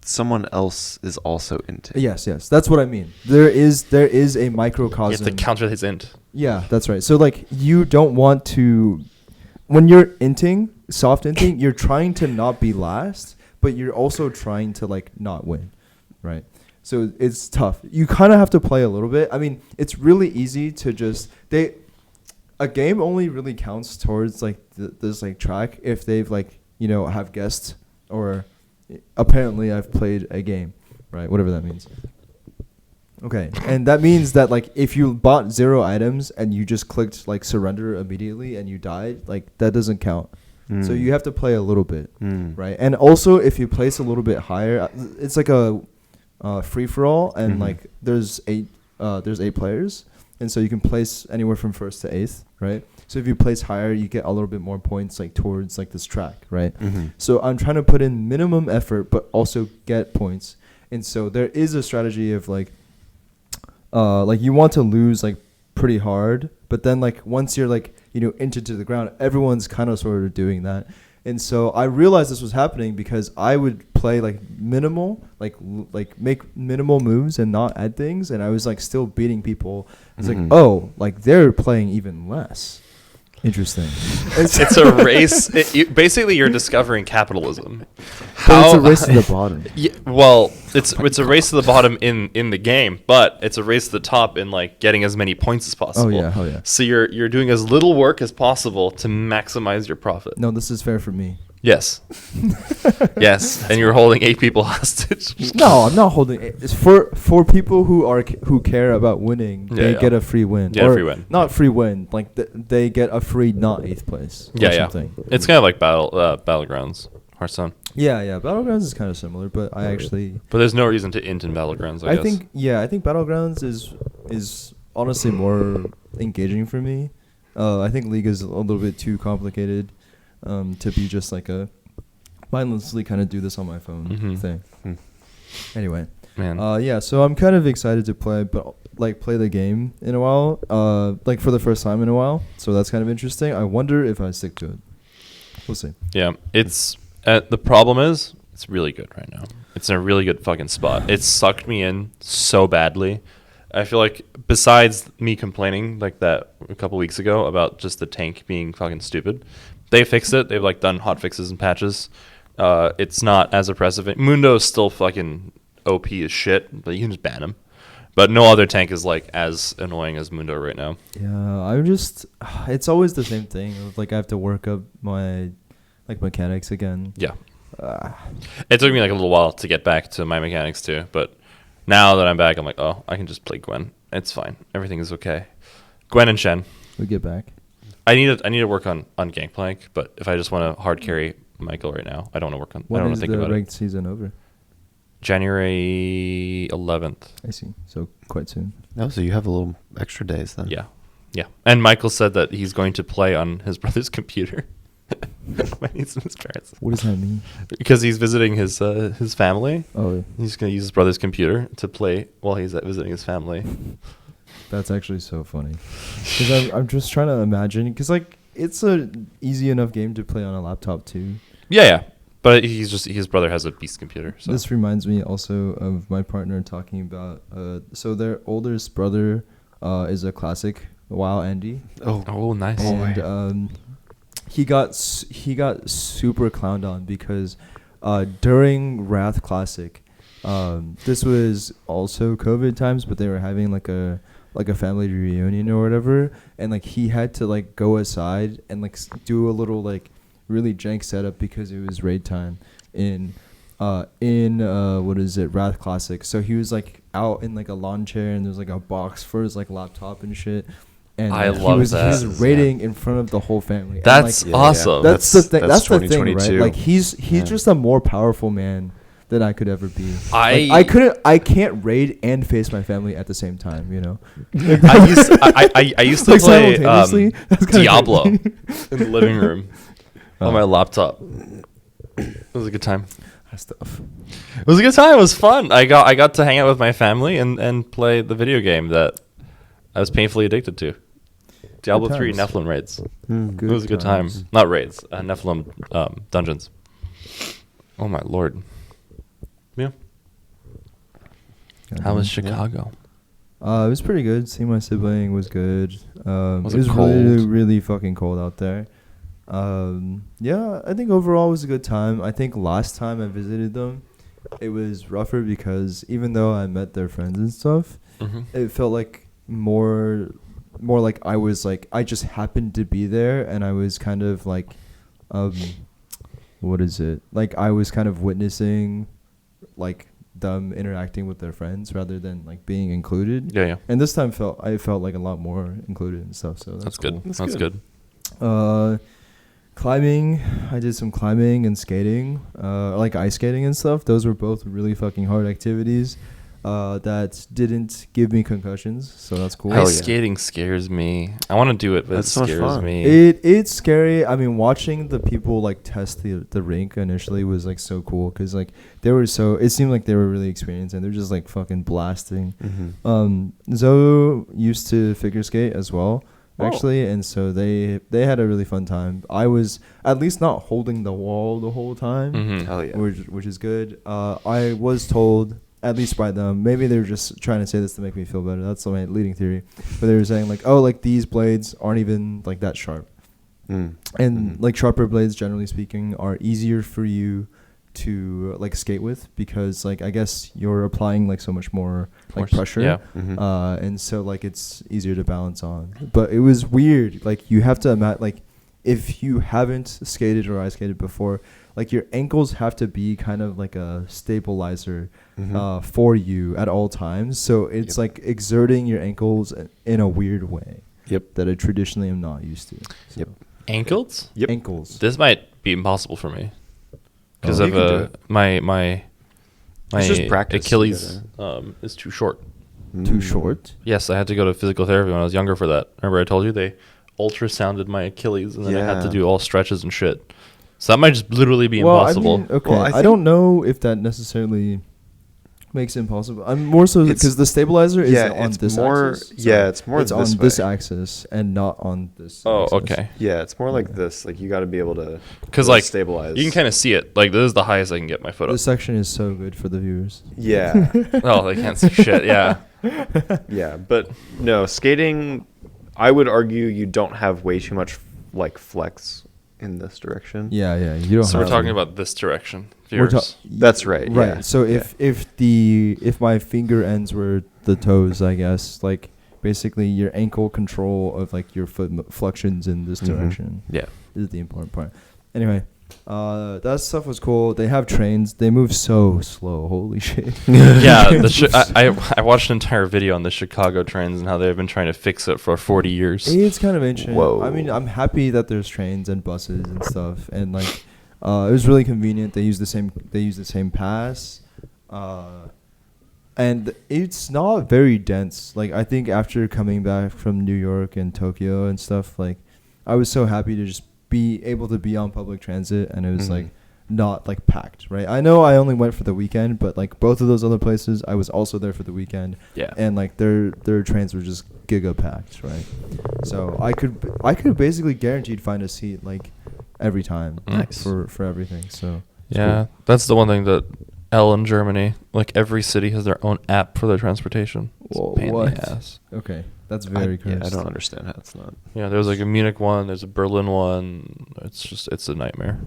someone else is also into? Yes, that's what I mean. There is a You microcosm. have to counter his int. Yeah, that's right. So like you don't want to, when you're inting, soft inting, you're trying to not be last, but you're also trying to like not win, right? So it's tough. You kind of have to play a little bit. I mean, it's really easy to just a game only really counts towards like this like track if they've like have guessed or apparently I've played a game, right? Whatever that means. Okay, and that means that like if you bought 0 items and you just clicked like surrender immediately and you died, like that doesn't count. So you have to play a little bit, right? And also if you place a little bit higher, it's like a free for all, and like there's 8 players, and so you can place anywhere from 1st to 8th, right? So if you place higher, you get a little bit more points like towards like this track, right? So I'm trying to put in minimum effort but also get points, and so there is a strategy of like you want to lose like pretty hard, but then like once you're like into the ground, everyone's kind of sort of doing that. And so I realized this was happening because I would play like minimal, like make minimal moves and not add things, and I was like still beating people. It's like, oh, like they're playing even less. Interesting. It's a race. Basically, you're discovering capitalism. But it's a race to the bottom. Yeah, well, it's a race to the bottom in the game, but it's a race to the top in like getting as many points as possible. Oh yeah, hell yeah. So you're doing as little work as possible to maximize your profit. No, this is fair for me. Yes. Yes, and you're holding 8 people hostage. No, I'm not holding it. It's for people who care about winning. Yeah, They yeah. get a free win. Yeah, or free win. Not free win. Like they get a free not 8th place. Or Yeah, something. It's kind of like Battlegrounds, Hearthstone. Yeah. Battlegrounds is kind of similar, but I actually. But there's no reason to int in Battlegrounds, I guess. I think Battlegrounds is honestly more engaging for me. I think League is a little bit too complicated to be just like a mindlessly kind of do this on my phone thing. Anyway, Man. yeah. So I'm kind of excited to play, but like play the game in a while, like for the first time in a while. So that's kind of interesting. I wonder if I stick to it. We'll see. Yeah, it's the problem is it's really good right now. It's in a really good fucking spot. It sucked me in so badly. I feel like besides me complaining like that a couple weeks ago about just the tank being fucking stupid, they fixed it. They've like done hot fixes and patches. It's not as oppressive. Mundo is still fucking OP as shit, but you can just ban him. But no other tank is like as annoying as Mundo right now. Yeah, I'm just. It's always the same thing. Like I have to work up my like mechanics again. Yeah. It took me like a little while to get back to my mechanics too, but now that I'm back, I'm like, oh, I can just play Gwen. It's fine. Everything is okay. Gwen and Shen. We get back. I need to work on Gangplank, but if I just want to hard carry Michael right now, I don't want to work on. I don't want to think about When is the it. ranked season over? January 11th. I see. So quite soon. Oh, so you have a little extra days then. Yeah, yeah. And Michael said that he's going to play on his brother's computer when he's with his parents. What does that mean? Because he's visiting his family. Oh, He's going to use his brother's computer to play while he's visiting his family. that's actually so funny. Because I'm just trying to imagine. Because like it's a easy enough game to play on a laptop too. Yeah. But his brother has a beast computer. So. This reminds me also of my partner talking about. So their oldest brother is a classic WoW Andy. Oh, nice. And he got super clowned on because during Wrath Classic, this was also COVID times, but they were having like a family reunion or whatever, and like he had to like go aside and like do a little like really jank setup because it was raid time in what is it, Wrath Classic. So he was like out in like a lawn chair and there's like a box for his like laptop and shit. And I like, love he that. was raiding in front of the whole family. And, That's like, awesome. that's the thing. That's That's the thing, right? 2022. Like he's just a more powerful man than I could ever be. I- Like, I can't raid and face my family at the same time. You know. I used to Like, play simultaneously? That's kinda Diablo in crazy. the living room on my laptop. It was a good time. That's tough. It was a good time. It was fun. I got to hang out with my family and play the video game that I was painfully addicted to. Diablo Good 3 times. Nephilim raids. Good It was a good time. times. Not raids. Nephilim dungeons. Oh my lord. Yeah. How was Chicago? It was pretty good. Seeing my sibling was good. Was it it was cold? really, really fucking cold out there. Yeah, I think overall it was a good time. I think last time I visited them, it was rougher because even though I met their friends and stuff, it felt like more like I just happened to be there and I was kind of like, what is it? Like I was kind of witnessing, like them interacting with their friends rather than like being included. Yeah. And this time I felt like a lot more included and stuff. So That's cool. good. That's good. Climbing, I did some climbing and skating, like ice skating and stuff. Those were both really fucking hard activities that didn't give me concussions, so that's cool. Ice skating scares me. I want to do it, but That's it so much scares fun. me. It's scary. I mean, watching the people like test the rink initially was like so cool because like it seemed like they were really experienced and they're just like fucking blasting. Zoe used to figure skate as well. Actually, and so they had a really fun time. I was at least not holding the wall the whole time, Hell yeah. which is good. I was told, at least by them, maybe they were just trying to say this to make me feel better. That's my leading theory. But they were saying like, oh, like these blades aren't even like that sharp. And like sharper blades, generally speaking, are easier for you to like skate with because like I guess you're applying like so much more like pressure. Yeah. And so like it's easier to balance on. But it was weird. Like you have to imagine like if you haven't skated or ice skated before, like your ankles have to be kind of like a stabilizer for you at all times. So it's like exerting your ankles in a weird way. Yep. That I traditionally am not used to. So. Yep. Ankles? Yep. Ankles. This might be impossible for me because You of can do it. my It's just practice Achilles together. is too short. Too short. Yes, I had to go to physical therapy when I was younger for that. Remember I told you they ultrasounded my Achilles and then I had to Yeah. do all stretches and shit. So that might just literally be Well, impossible. I mean, okay. Well, I I think- don't know if that necessarily makes it impossible. I'm more so It's- because the stabilizer is yeah, on it's this more- axis. yeah, it's more It's this on this way. axis and not on this. Oh, axis. okay. Yeah, it's more like this. Like you got to be able to Because really like stabilize. you can kind of see it. Like this is the highest I can get my foot up. This section is so good for the viewers. Yeah. Oh, they can't see shit. Yeah. Yeah, but no, skating, I would argue you don't have way too much like flex in this direction. Yeah. You don't. So we're have talking to. about this direction, We're viewers. That's right. Right. Yeah. So Yeah. if my finger ends were the toes, I guess like basically your ankle control of like your foot flexions in this direction. Yeah. Is the important part. Anyway, that stuff was cool. They have trains. They move so slow. Holy shit. Yeah, I watched an entire video on the Chicago trains and how they've been trying to fix it for 40 years. It's kind of ancient. Whoa. I mean, I'm happy that there's trains and buses and stuff, and like, it was really convenient. They use the same pass, and it's not very dense. Like I think after coming back from New York and Tokyo and stuff, like I was so happy to just be able to be on public transit, and it was like not like packed, right? I know I only went for the weekend, but like both of those other places, I was also there for the weekend. Yeah. And like their trains were just giga packed, right? So I could basically guaranteed find a seat like every time Nice. for everything. So it's Yeah, that's the one thing that L in Germany, like every city has their own app for their transportation. It's a Whoa, pain in what? the ass. cool. Okay, that's very Yeah, I cursed. don't understand how it's not. Yeah, there's like a Munich one, there's a Berlin one. It's a nightmare.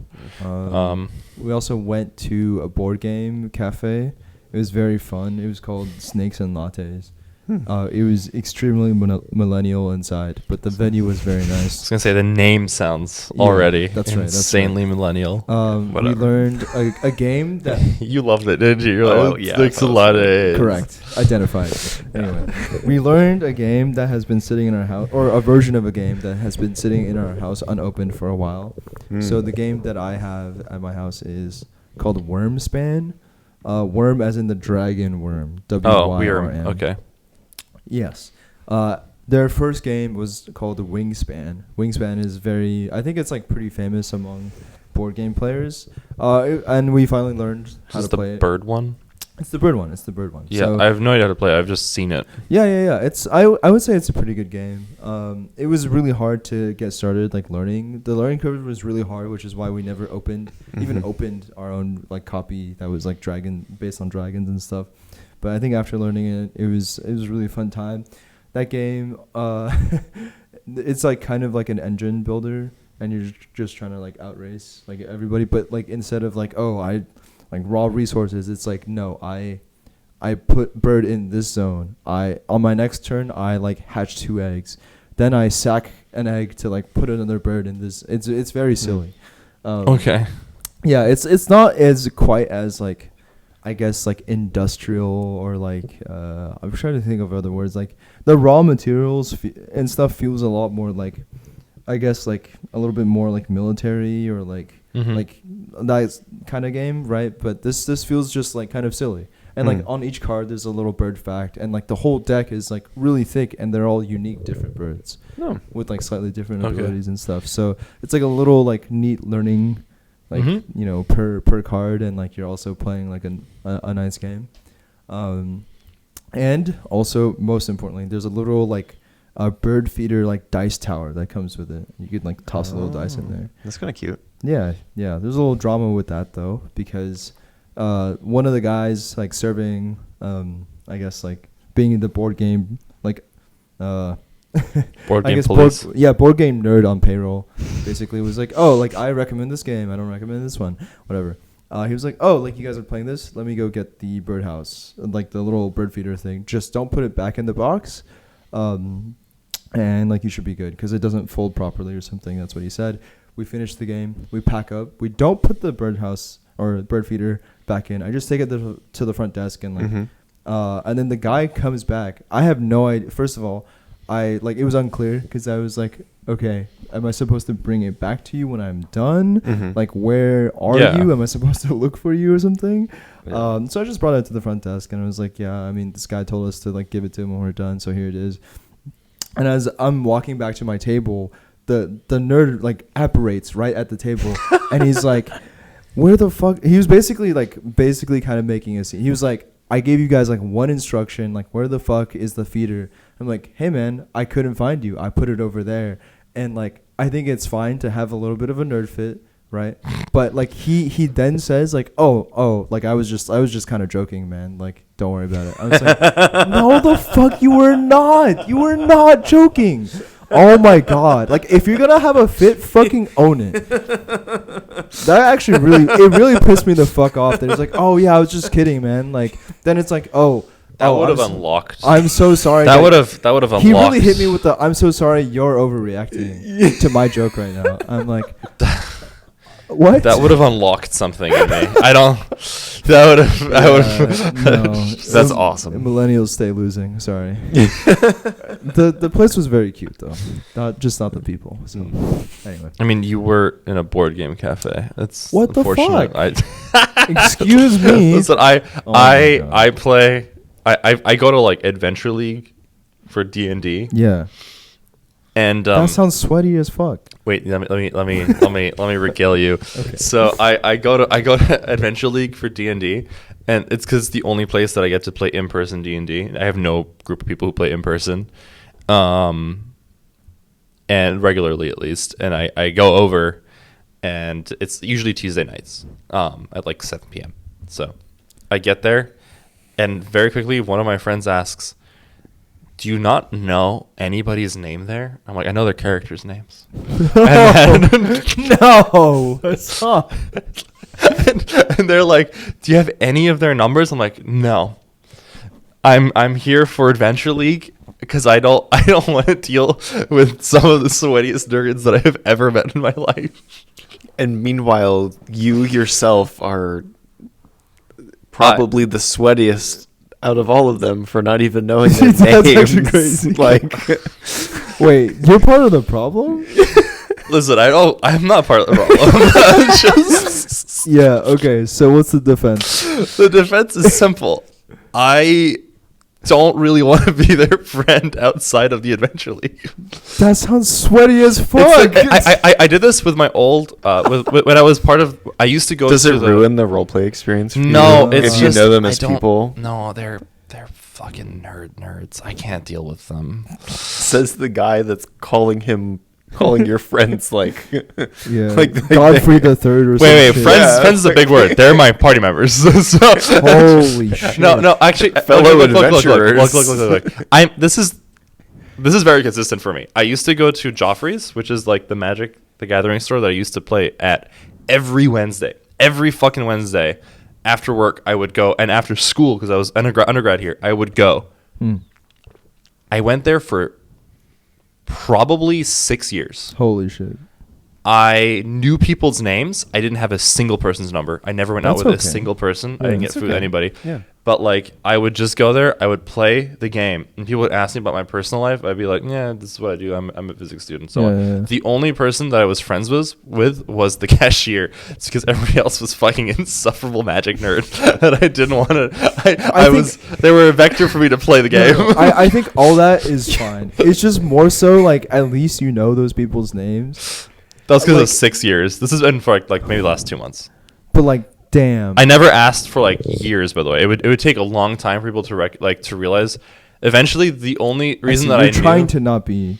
We also went to a board game cafe. It was very fun. It was called Snakes and Lattes. It was extremely millennial inside, but the venue was very I was nice. gonna say the name sounds Yeah, already that's right, that's insanely millennial. We Whatever. learned a game that You loved it, didn't you? You're like, Oh, yeah, Snakes that and was fun. lattes. correct identified. Anyway, we learned a game that has been sitting in our house, or a version of a game that has been sitting in our house unopened for a while. So the game that I have at my house is called Wormspan. Worm as in the dragon worm. Oh, W-Y-R-M. okay. Yes. Their first game was called Wingspan. Wingspan is I think it's like pretty famous among board game players. And we finally learned how Is to the play it. bird one? It's the bird one. Yeah, So, I have no idea how to play it. I've just seen it. yeah. It's I would say it's a pretty good game. It was really hard to get started like learning. The learning curve was really hard, which is why we never even opened our own like copy that was like based on dragons and stuff. But I think after learning it, it was a really fun time. That game, it's like kind of like an engine builder, and you're just trying to like outrace like everybody. But like instead of like I like raw resources, it's like no, I put bird in this zone. On my next turn I like hatch 2 eggs, then I sack an egg to like put another bird in this. It's very silly. Okay. Yeah, it's not as quite as like I guess like industrial or like I'm trying to think of other words, like the raw materials and stuff feels a lot more like I guess like a little bit more like military or like like that kind of game, right? But this feels just like kind of silly. And like on each card there's a little bird fact, and like the whole deck is like really thick, and they're all unique different birds with like slightly different abilities and stuff. So it's like a little like neat learning like you know per card, and like you're also playing like a nice game. And also most importantly, there's a little like a bird feeder like dice tower that comes with it. You could like toss a little dice in there. That's kind of cute. Yeah. There's a little drama with that though, because one of the guys like serving, I guess like being in the board game like Board I game guess police. board game nerd on payroll basically was like, oh, like I recommend this game, I don't recommend this one, whatever. He was like, oh, like you guys are playing this, let me go get the birdhouse, like the little bird feeder thing. Just don't put it back in the box, and like you should be good because it doesn't fold properly or something. That's what he said. We finish the game, we pack up, we don't put the birdhouse or bird feeder back in. I just take it to the front desk and like, and then the guy comes back. I have no idea. First of all, it was unclear because I was like, okay, am I supposed to bring it back to you when I'm done? Like, where are you? Am I supposed to look for you or something? Yeah. So I just brought it to the front desk and I was like, yeah, I mean, this guy told us to like give it to him when we're done, so here it is. And as I'm walking back to my table, the nerd like apparates right at the table, and he's like, where the fuck? He was basically kind of making a scene. He was like, I gave you guys like one instruction, like where the fuck is the feeder? I'm like, hey man, I couldn't find you. I put it over there. And like, I think it's fine to have a little bit of a nerd fit, right? But like he then says like, oh, like I was just kind of joking, man. Like, don't worry about it. I was like, no, the fuck, you were not joking. Oh my god! Like, if you're gonna have a fit, fucking own it. That actually really pissed me the fuck off. That it's like, oh yeah, I was just kidding, man. Like, then it's like, that would have unlocked. I'm so sorry. That would have unlocked. He really hit me with the I'm so sorry. You're overreacting to my joke right now. I'm like, what? That would have unlocked something in me. I don't. That would have. Yeah, I would. no. That's awesome. Millennials stay losing. Sorry. The place was very cute though. Not the people. So anyway. I mean, you were in a board game cafe. That's what the unfortunate. fuck? Excuse me. Listen, I play. I go to like Adventure League for D&D. Yeah. And that sounds sweaty as fuck. Wait, let me regale you. Okay. So I go to Adventure League for D&D, and it's because it's the only place that I get to play in person D&D. I have no group of people who play in person, and regularly at least. And I go over, and it's usually Tuesday nights, at like 7 p.m. So I get there, and very quickly one of my friends asks, do you not know anybody's name there? I'm like, I know their characters' names. No. Stop. And they're like, do you have any of their numbers? I'm like, no. I'm here for Adventure League because I don't want to deal with some of the sweatiest nerds that I have ever met in my life. And meanwhile, you yourself are probably the sweatiest out of all of them for not even knowing their names. That's actually crazy. Like, wait, you're part of the problem? Listen, I'm not part of the problem. Yeah, okay, so what's the defense? The defense is simple. I don't really want to be their friend outside of the Adventure League. That sounds sweaty as fuck. Like, I did this with my old when I was part of. I used to go. Does it ruin the roleplay experience? For no, you? it's if just, you know them as people. No, they're fucking nerds. I can't deal with them. Says the guy that's calling your friends like like Godfrey the Third or something. Wait, friends is a big word. They're my party members. So, holy shit. No, actually, fellow adventurers. Look. This is very consistent for me. I used to go to Joffrey's, which is like the Magic the Gathering store that I used to play at every Wednesday. Every fucking Wednesday. After work, I would go, and after school, because I was undergrad here, I would go. I went there for probably 6 years. Holy shit. I knew people's names. I didn't have a single person's number. I never went out with a single person. Yeah, I didn't get food with anybody. Yeah. But like, I would just go there. I would play the game, and people would ask me about my personal life. I'd be like, "Yeah, this is what I do. I'm a physics student." So the only person that I was friends with was the cashier. It's because everybody else was fucking insufferable Magic nerd that I didn't want to. They were a vector for me to play the game. I think all that is fine. It's just more so like at least you know those people's names. That was because of 6 years. This has been for like maybe the last 2 months. But like, damn. I never asked for like years. By the way, it would take a long time for people to realize. Eventually, the only reason that I knew, trying to not be.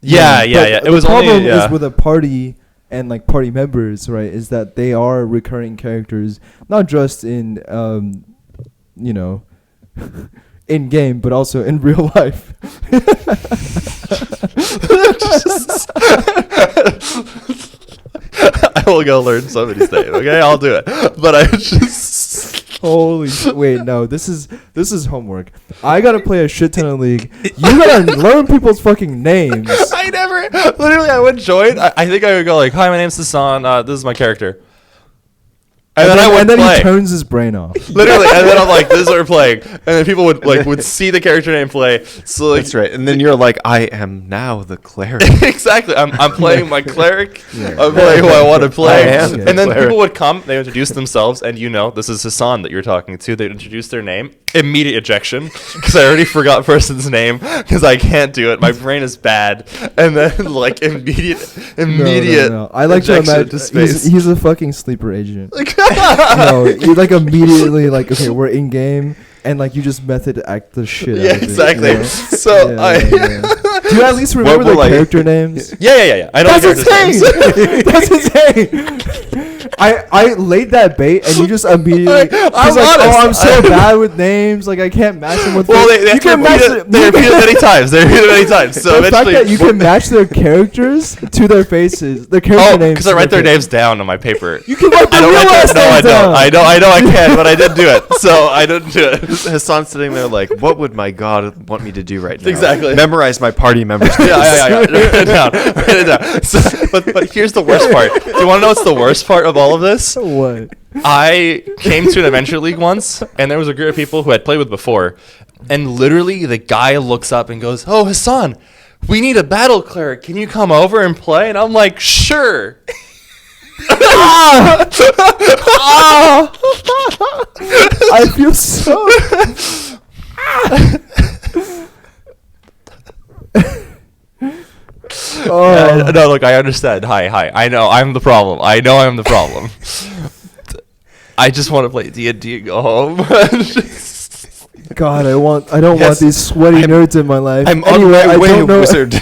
Yeah. It was only. The problem is with a party and like party members, right? Is that they are recurring characters, not just in, in game, but also in real life. I will go learn somebody's name. Okay, I'll do it. But I just Holy wait, no, this is homework. I gotta play a shit ton of League. You gotta learn people's fucking names. I never literally I would join. I think I would go like, "Hi, my name's Hassan. This is my character." And then I would play. He turns his brain off. Literally, and then I'm like, "This is what we're playing," and then people would see the character name play. So like, That's right. And then you're like, I am now the cleric. exactly. I'm playing my cleric. Yeah. I'm playing who I want to play. I am the And then cleric. people would come, they introduce themselves, and this is Hassan that you're talking to. They'd introduce their name. Immediate ejection, because I already forgot person's name, because I can't do it. My brain is bad. And then, like, immediate No. I like to ejection imagine to space. he's a fucking sleeper agent. No, you like immediately like, okay, we're in game, and like you just method act the shit. Yeah, out of exactly. It, you know? So Yeah. Do you at least remember will the I- character names? Yeah. I know That's the character's insane. names. That's insane. I laid that bait, and you just immediately. I'm He's like, honest. oh, I'm so bad with names. Like I can't match them with. Well, this." they you can match repeat it many times. They repeat it many times. So the fact eventually, that you can match their characters to their faces, their character names. because I to write their face. names down on my paper. You can write I their don't real write last their, no, I names don't. down. I know I can, but I didn't do it. So I didn't do it. Hassan's sitting there like, what would my God want me to do right now? Exactly. Memorize my party members' names. Yeah. Write it down. So, but here's the worst part. Do you want to know what's the worst part of all of this? What? I came to an adventure league once, and there was a group of people who I'd played with before, and literally the guy looks up and goes, "Oh, Hassan, we need a battle cleric. Can you come over and play?" And I'm like, "Sure." I feel so. Oh. No, look, I understand. Hi. I know I'm the problem. I just want to play D&D and go home. God, I don't want Yes. these sweaty nerds in my life. I'm anyway, on my I way, don't know. wizard. No,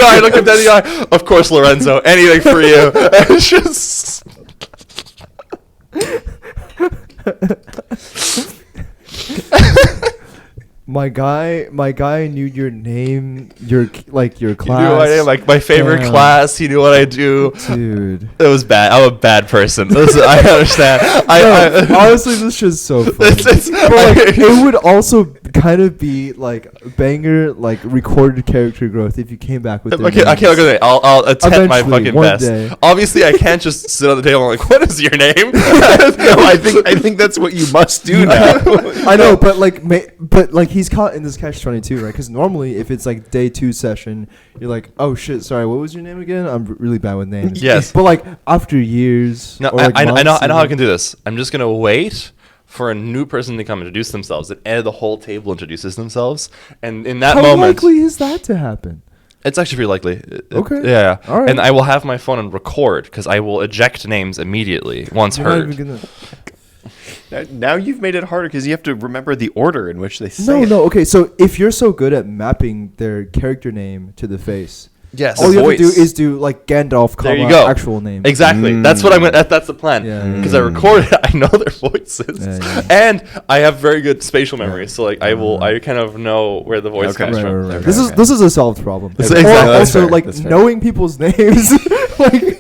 I look him dead in the eye. Of course, Lorenzo. Anything for you. It's just. My guy knew your name, your class. He knew my name, like my favorite Damn. class. He knew what I do. Dude. It was bad. I'm a bad person. Listen, I understand. No, honestly, this shit's so funny. It's- But like, it would also kind of be like banger, like recorded character growth if you came back with. Okay, I can't look at it. I'll attempt my Eventually, fucking one best. day. Obviously, I can't just sit on the table and like, what is your name? No, I think that's what you must do now. I know, but like he's caught in this catch-22, right? Because normally, if it's like day 2 session, you're like, oh shit, sorry, what was your name again? I'm really bad with names. Yes. But like after years, No, or, like, I know months, how I and- can do this. I'm just gonna wait for a new person to come introduce themselves, and the whole table introduces themselves, and in that How moment, likely is that to happen? it's actually pretty likely. Okay. Yeah. All right. And I will have my phone and record because I will eject names immediately once You're not heard. even gonna- Now you've made it harder because you have to remember the order in which they say No, it. no. Okay, so if you're so good at mapping their character name to the face, Yes. all you have to voice. do is do like Gandalf, There you comma, go. actual name. Exactly. That's what I'm. That's the plan. Yeah, Because I record it, I know their voices, Yeah. and I have very good spatial memory. So like, I kind of know where the voice Okay. comes Right, from. right, right. Okay, This is okay. this is a solved problem. That's Or exactly- that's also fair, like that's fair. knowing people's names, like.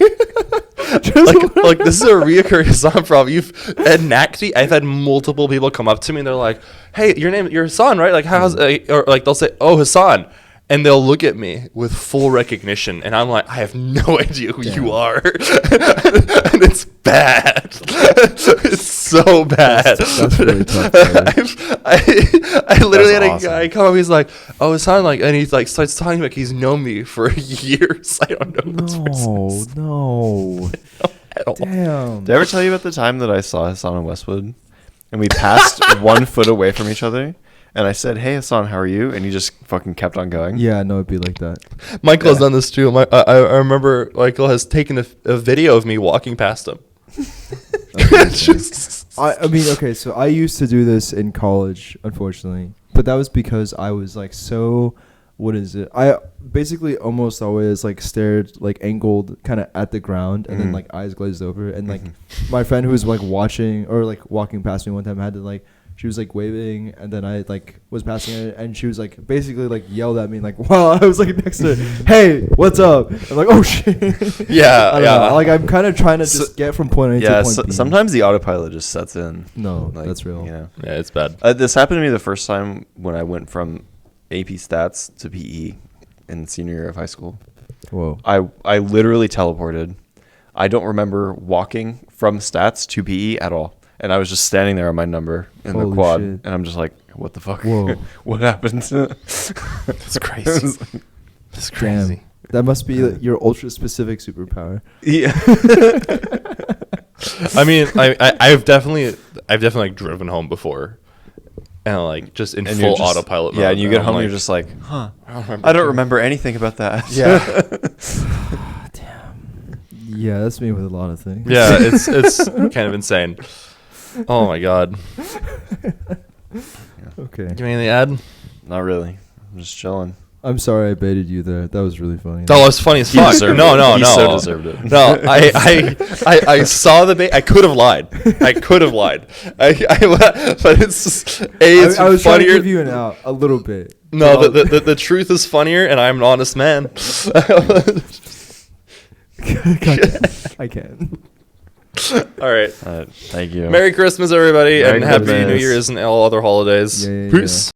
like this is a reoccurring Hassan problem. At NACTI, I've had multiple people come up to me and they're like, "Hey, you're Hassan, right? Like, how's or like they'll say, "Oh, Hassan," and they'll look at me with full recognition, and I'm like, I have no idea who you are, and it's bad. It's so bad. That's really tough, I literally had a awesome. guy come up. He's like, "Oh, Hassan," like, and he's like starts talking like he's known me for years. I don't know who this person is. No. At all. Damn. Did I ever tell you about the time that I saw Hassan in Westwood? And we passed 1 foot away from each other. And I said, "Hey, Hassan, how are you?" And he just fucking kept on going. Yeah, no, it'd be like that. Michael has done this too. I remember Michael has taken a video of me walking past him. Just- I mean, okay, so I used to do this in college, unfortunately, but that was because I was like so. What is it? I basically almost always like stared like angled kind of at the ground and then like eyes glazed over and like my friend who was like watching or like walking past me one time had to like she was like waving, and then I like was passing it, and she was like basically like yelled at me like while I was like next to her, "Hey, what's up?" I'm like, "Oh shit." Yeah, I don't know. Like I'm kind of trying to So- just get from point A Yeah, to point B. sometimes the autopilot just sets in. No, Like, that's real. You know. Yeah, it's bad. This happened to me the first time when I went from AP Stats to PE in senior year of high school. Whoa. I literally teleported. I don't remember walking from Stats to PE at all. And I was just standing there on my number in the Holy quad. shit. And I'm just like, what the fuck? Whoa. What happened? It's crazy. It's crazy. Damn. That must be like, your ultra specific superpower. Yeah. I mean, I've definitely like driven home before, and like just in And full you're just- autopilot. Yeah, mode, and you get I'm home like, and you're just like, huh. remember I don't doing- remember anything about that. Yeah. Damn. Yeah, that's me with a lot of things. Yeah, it's kind of insane. Oh my god. Okay. Give me anything to add? Not really. I'm just chilling. I'm sorry I baited you there. That was really funny. That was funny as He fuck. deserved No, it. no, He no. so deserved it. No, I saw the bait. I could have lied. I could have lied. But it's just, it's I was trying to funnier. give you an out a little bit. No, But the truth is funnier, and I'm an honest man. I can. All right. Thank you. Merry Christmas, everybody, Merry and Happy Christmas. New Year's and all other holidays. Yeah, yeah, Peace.